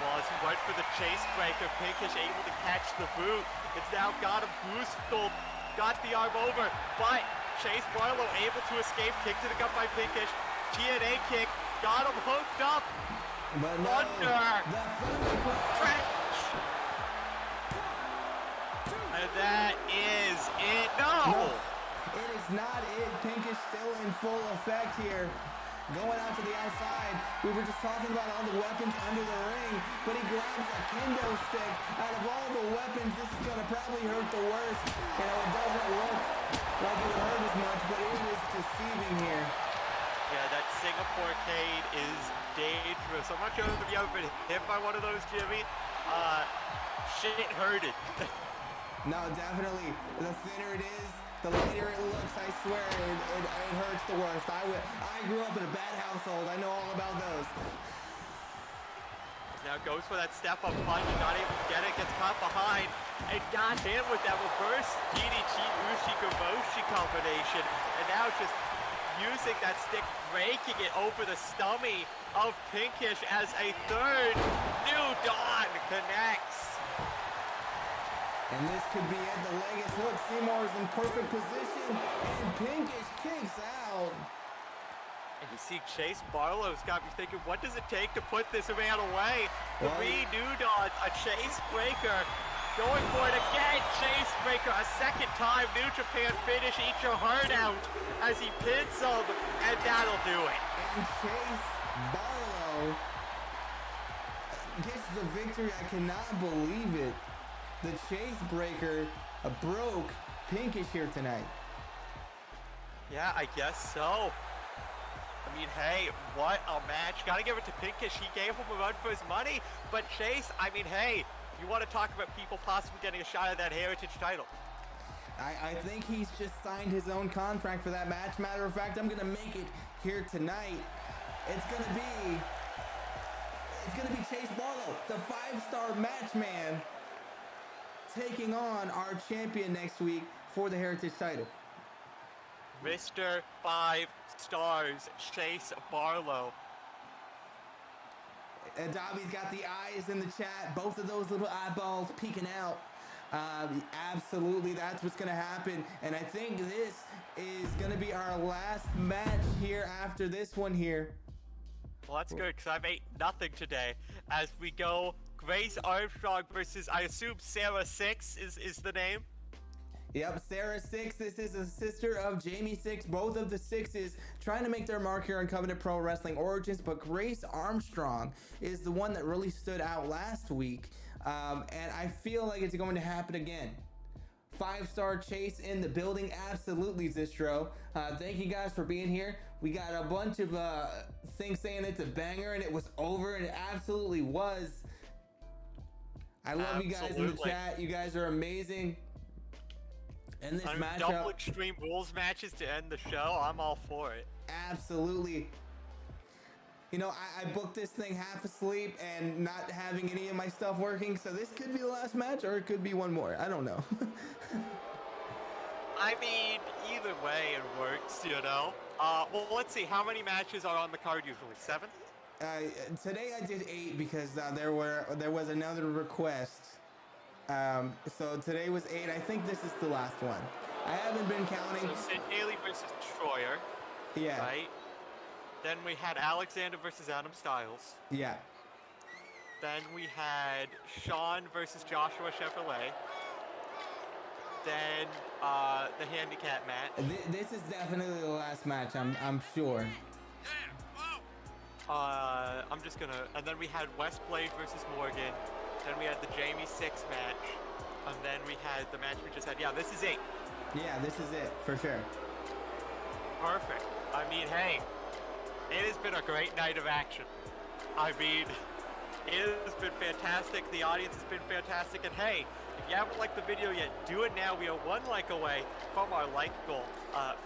Well, as he went for the chase breaker, Pinkish able to catch the boot. It's now got him boosted, got the arm over, but Chase Barlow able to escape, kick to the gut by Pinkish, TNA kick, got him hooked up. But no, Thunder! French! And that is it. No! It is not it. Pinkish still in full effect here. Going out to the outside. We were just talking about all the weapons under the ring, but he grabs a kendo stick. Out of all the weapons, this is going to probably hurt the worst. You know, it doesn't look like it would hurt as much, but it is deceiving here. Yeah, that Singapore Cade is dangerous. I'm not sure if you ever been hit by one of those, Jimmy. Shit hurted. No, definitely. The thinner it is, the lighter it looks. I swear, it hurts the worst. I grew up in a bad household. I know all about those. Now goes for that step-up punch, not able to get it, gets caught behind, and got hit with that reverse DDT Ushi-Gomoshi combination, and now just using that stick, breaking it over the stomach of Pinkish as a third New Dawn connects. And this could be at the Legacy. Look, Seymour is in perfect position, and Pinkish kicks out. And you see Chase Barlow's got me thinking, what does it take to put this man away? Three New Dawns, a Chase Breaker, going for it again, Chase Breaker, a second time, New Japan finish, eat your heart out as he pins him, and that'll do it. And Chase Barlow gets the victory. I cannot believe it. The Chase Breaker broke Pinkish here tonight. Yeah, I guess so. I mean, hey, what a match. Gotta give it to Pinkish. He gave him a run for his money. But Chase, I mean, hey, you want to talk about people possibly getting a shot at that Heritage title. I think he's just signed his own contract for that match. Matter of fact, I'm going to make it here tonight. It's going to be Chase Barlow, the 5-star match man, taking on our champion next week for the Heritage title. Mr. 5 stars, Chase Barlow. And Dobby's got the eyes in the chat, both of those little eyeballs peeking out. Absolutely, that's what's going to happen. And I think this is going to be our last match here after this one here. Well, that's good, because I've ate nothing today. As we go, Grace Armstrong versus, I assume, Sarah 6 is the name? Yep, Sarah 6. This is a sister of Jamie 6. Both of the Sixes trying to make their mark here on Covenant Pro Wrestling Origins. But Grace Armstrong is the one that really stood out last week. And I feel like it's going to happen again 5-star Chase in the building. Absolutely, Zistro. Thank you guys for being here. We got a bunch of things saying it's a banger, and it was over, and it absolutely was. I love you guys in the chat. You guys are amazing. And this matchup, double Extreme Rules matches to end the show. I'm all for it. Absolutely. You know, I booked this thing half asleep and not having any of my stuff working, so this could be the last match, or it could be one more. I don't know. I mean, either way, it works, you know? Well, let's see. How many matches are on the card usually? 7? Today I did 8 because there was another request. So today was 8. I think this is the last one. I haven't been counting. So Sid Daly versus Destroyer. Yeah. Right? Then we had Alexander versus Adam Styles. Yeah. Then we had Sean versus Joshua Chevrolet. Then the handicap match. This is definitely the last match. I'm sure. I'm just gonna. And then we had Westblade versus Morgan. Then we had the Jamie 6 match. And then we had the match we just had. Yeah, this is 8. Yeah, this is it for sure. Perfect. I mean, hey. It has been a great night of action. I mean, it has been fantastic. The audience has been fantastic. And hey, if you haven't liked the video yet, do it now. We are 1 like away from our like goal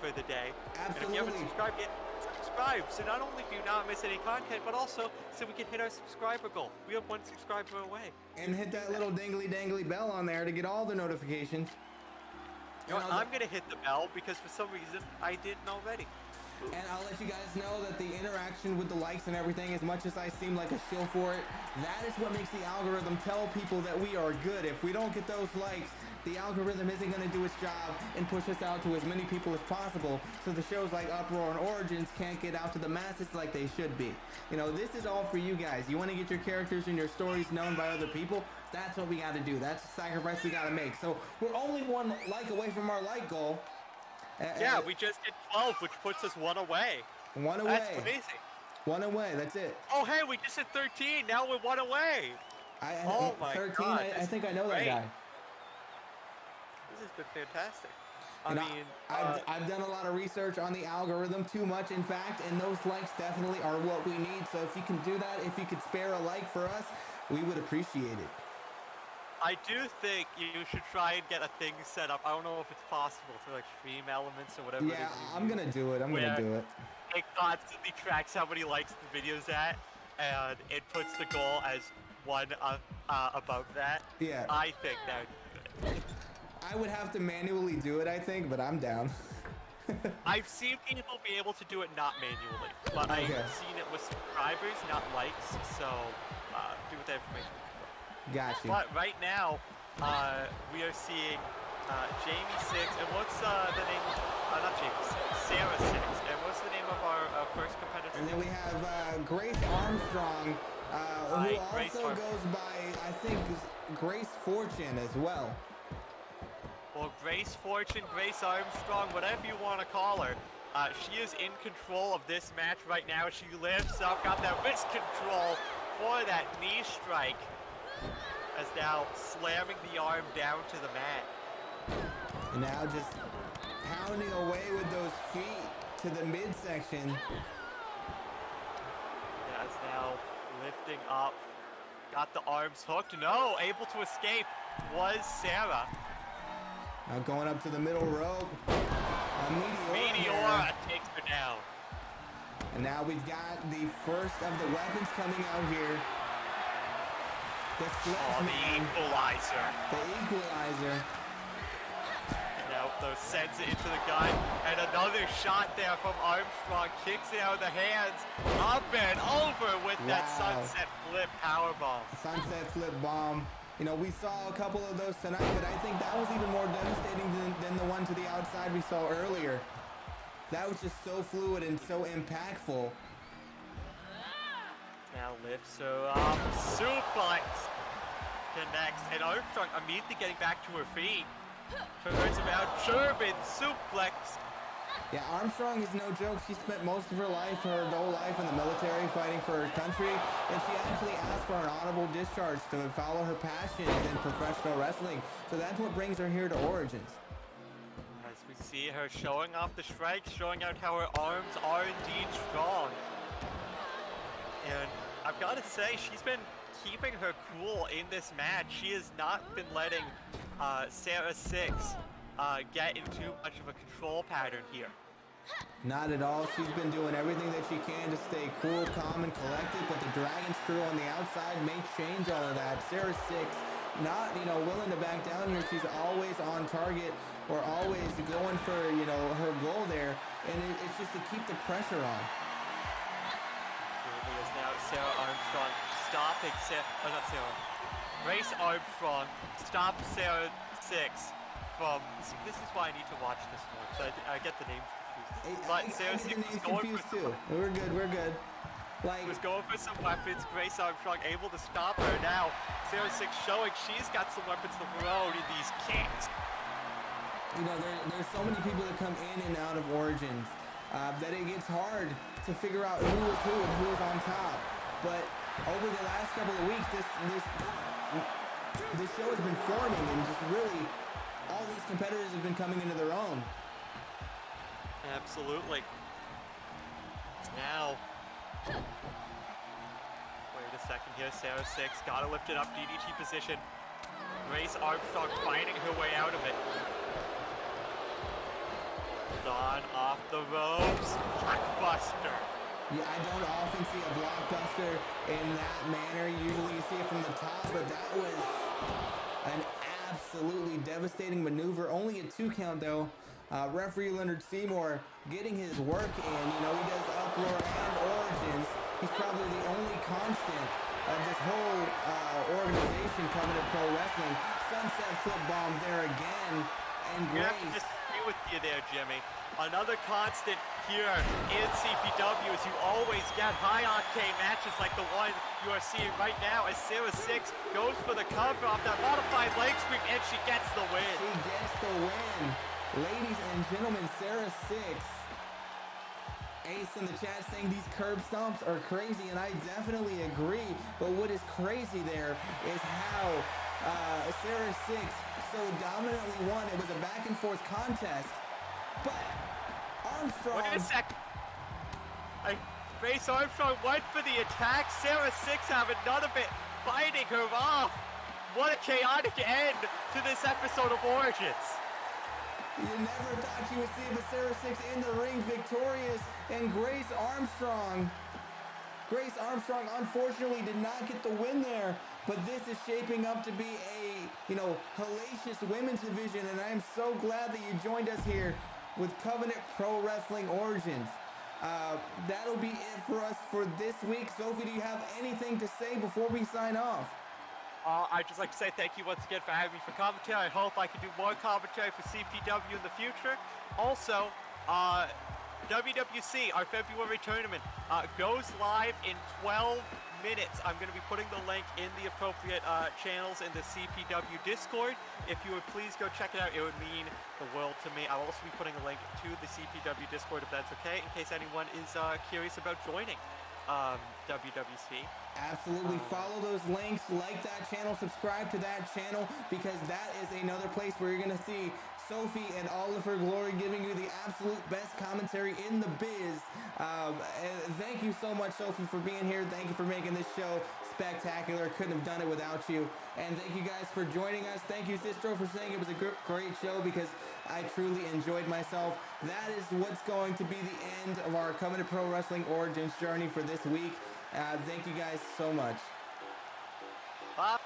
for the day. Absolutely. And if you haven't subscribed yet, subscribe. So not only do you not miss any content, but also so we can hit our subscriber goal. We have 1 subscriber away. And hit that little dingly dangly bell on there to get all the notifications. You know what, I'm gonna hit the bell because for some reason I didn't already. And I'll let you guys know that the interaction with the likes and everything, as much as I seem like a shill for it, that is what makes the algorithm tell people that we are good. If we don't get those likes, the algorithm isn't going to do its job and push us out to as many people as possible, so the shows like Uproar and Origins can't get out to the masses like they should be. You know, this is all for you guys. You want to get your characters and your stories known by other people? That's what we got to do. That's the sacrifice we got to make. So we're only 1 like away from our like goal. Yeah, we just did 12, which puts us 1 away. 1 away. That's crazy. 1 away, that's it. Oh, hey, we just did 13. Now we're 1 away. Oh my 13, God, I think I know great. that guy. This has been fantastic. I've done a lot of research on the algorithm, too much in fact, and those likes definitely are what we need. So if you can do that, if you could spare a like for us, we would appreciate it. I do think you should try and get a thing set up. I don't know if it's possible for like stream elements or whatever. Yeah, I'm gonna do it. I'm gonna do it. It constantly tracks how many likes the video's at, and it puts the goal as 1 above that. Yeah. I think that would be good. I would have to manually do it, I think, but I'm down. I've seen people be able to do it not manually, but Okay. I've seen it with subscribers, not likes. So do with that information. Gotcha. But right now, we are seeing Jamie 6, and what's the name of, not Jamie 6, Sarah 6, and what's the name of our first competitor? And then we have Grace Armstrong, Right, who Grace also goes by, I think, Grace Fortune as well. Well, Grace Fortune, Grace Armstrong, whatever you want to call her, she is in control of this match right now. She lifts up, got that wrist control for that knee strike. As now slamming the arm down to the mat. And now just pounding away with those feet to the midsection. Yeah, it's now lifting up. Got the arms hooked. No, able to escape was Sarah. Now going up to the middle rope. Meteora takes her down. And now we've got the first of the weapons coming out here. The equalizer. The equalizer. Now those sends it into the gun, and another shot there from Armstrong kicks it out of the hands, up and over with that sunset flip powerbomb. Sunset flip bomb. You know, we saw a couple of those tonight, but I think that was even more devastating than the one to the outside we saw earlier. That was just so fluid and so impactful. Now lifts her up, suplex connects, and Armstrong immediately getting back to her feet. Turns around, German suplex. Yeah, Armstrong is no joke. She spent most of her life, her adult life in the military fighting for her country, and she actually asked for an honorable discharge to follow her passions in professional wrestling. So that's what brings her here to Origins. As we see her showing off the strength, showing out how her arms are indeed strong. And I've got to say, she's been keeping her cool in this match. She has not been letting Sarah 6 get into too much of a control pattern here. Not at all. She's been doing everything that she can to stay cool, calm, and collected, but the Dragon Screw on the outside may change all of that. Sarah 6 not, willing to back down here. She's always on target or always going for, her goal there, and it's just to keep the pressure on. Absolutely is now Sarah Armstrong stopping Grace Armstrong stopped Sarah 6 from, this is why I need to watch this more, so I get the names confused. But Sarah 6 was going for too. We're good. Was going for some weapons. Grace Armstrong able to stop her. Now Sarah 6 showing she's got some weapons of her own in these kicks. There's so many people that come in and out of Origins that it gets hard to figure out who is who and who is on top. But over the last couple of weeks, this show has been forming, and just really all these competitors have been coming into their own. Absolutely. Now, wait a second here. Sarah 6 gotta lift it up. DDT position. Grace Armstrong finding her way out of it. Dawn off the ropes. Blockbuster. Yeah, I don't often see a blockbuster in that manner. Usually you see it from the top, but that was an absolutely devastating maneuver. Only a 2 count though. Referee Leonard Seymour getting his work in. He does Uproar and Origins. He's probably the only constant of this whole organization, Covenant Pro Wrestling. Sunset flip bomb there again, and I have to Grace. disagree with you there, Jimmy. Another constant here in CPW is you always get high-octane matches like the one you are seeing right now as Sarah 6 goes for the cover off that modified leg sweep, and she gets the win. She gets the win. Ladies and gentlemen, Sarah 6. Ace in the chat saying these curb stomps are crazy, and I definitely agree. But what is crazy there is how Sarah 6 so dominantly won. It was a back and forth contest, but Armstrong. Wait a sec. Grace Armstrong went for the attack. Sarah 6 having none of it, fighting her off. What a chaotic end to this episode of Origins. You never thought you would see the Sarah 6 in the ring victorious, and Grace Armstrong unfortunately did not get the win there, but this is shaping up to be a, hellacious women's division, and I am so glad that you joined us here with Covenant Pro Wrestling Origins. That'll be it for us for this week. Sophie, do you have anything to say before we sign off? I'd just like to say thank you once again for having me for commentary. I hope I can do more commentary for CPW in the future. Also, WWC, our February tournament, goes live in 12 minutes. I'm going to be putting the link in the appropriate channels in the CPW Discord. If you would please go check it out, it would mean the world to me. I'll also be putting a link to the CPW Discord if that's okay, in case anyone is curious about joining WWC. Absolutely. Follow those links, like that channel, subscribe to that channel, because that is another place where you're going to see Sophie and all of her glory giving you the absolute best commentary in the biz. And thank you so much, Sophie, for being here. Thank you for making this show spectacular. Couldn't have done it without you. And thank you guys for joining us. Thank you, Sistro, for saying it was a great show, because I truly enjoyed myself. That is what's going to be the end of our Covenant Pro Wrestling Origins journey for this week. Thank you guys so much. Bye.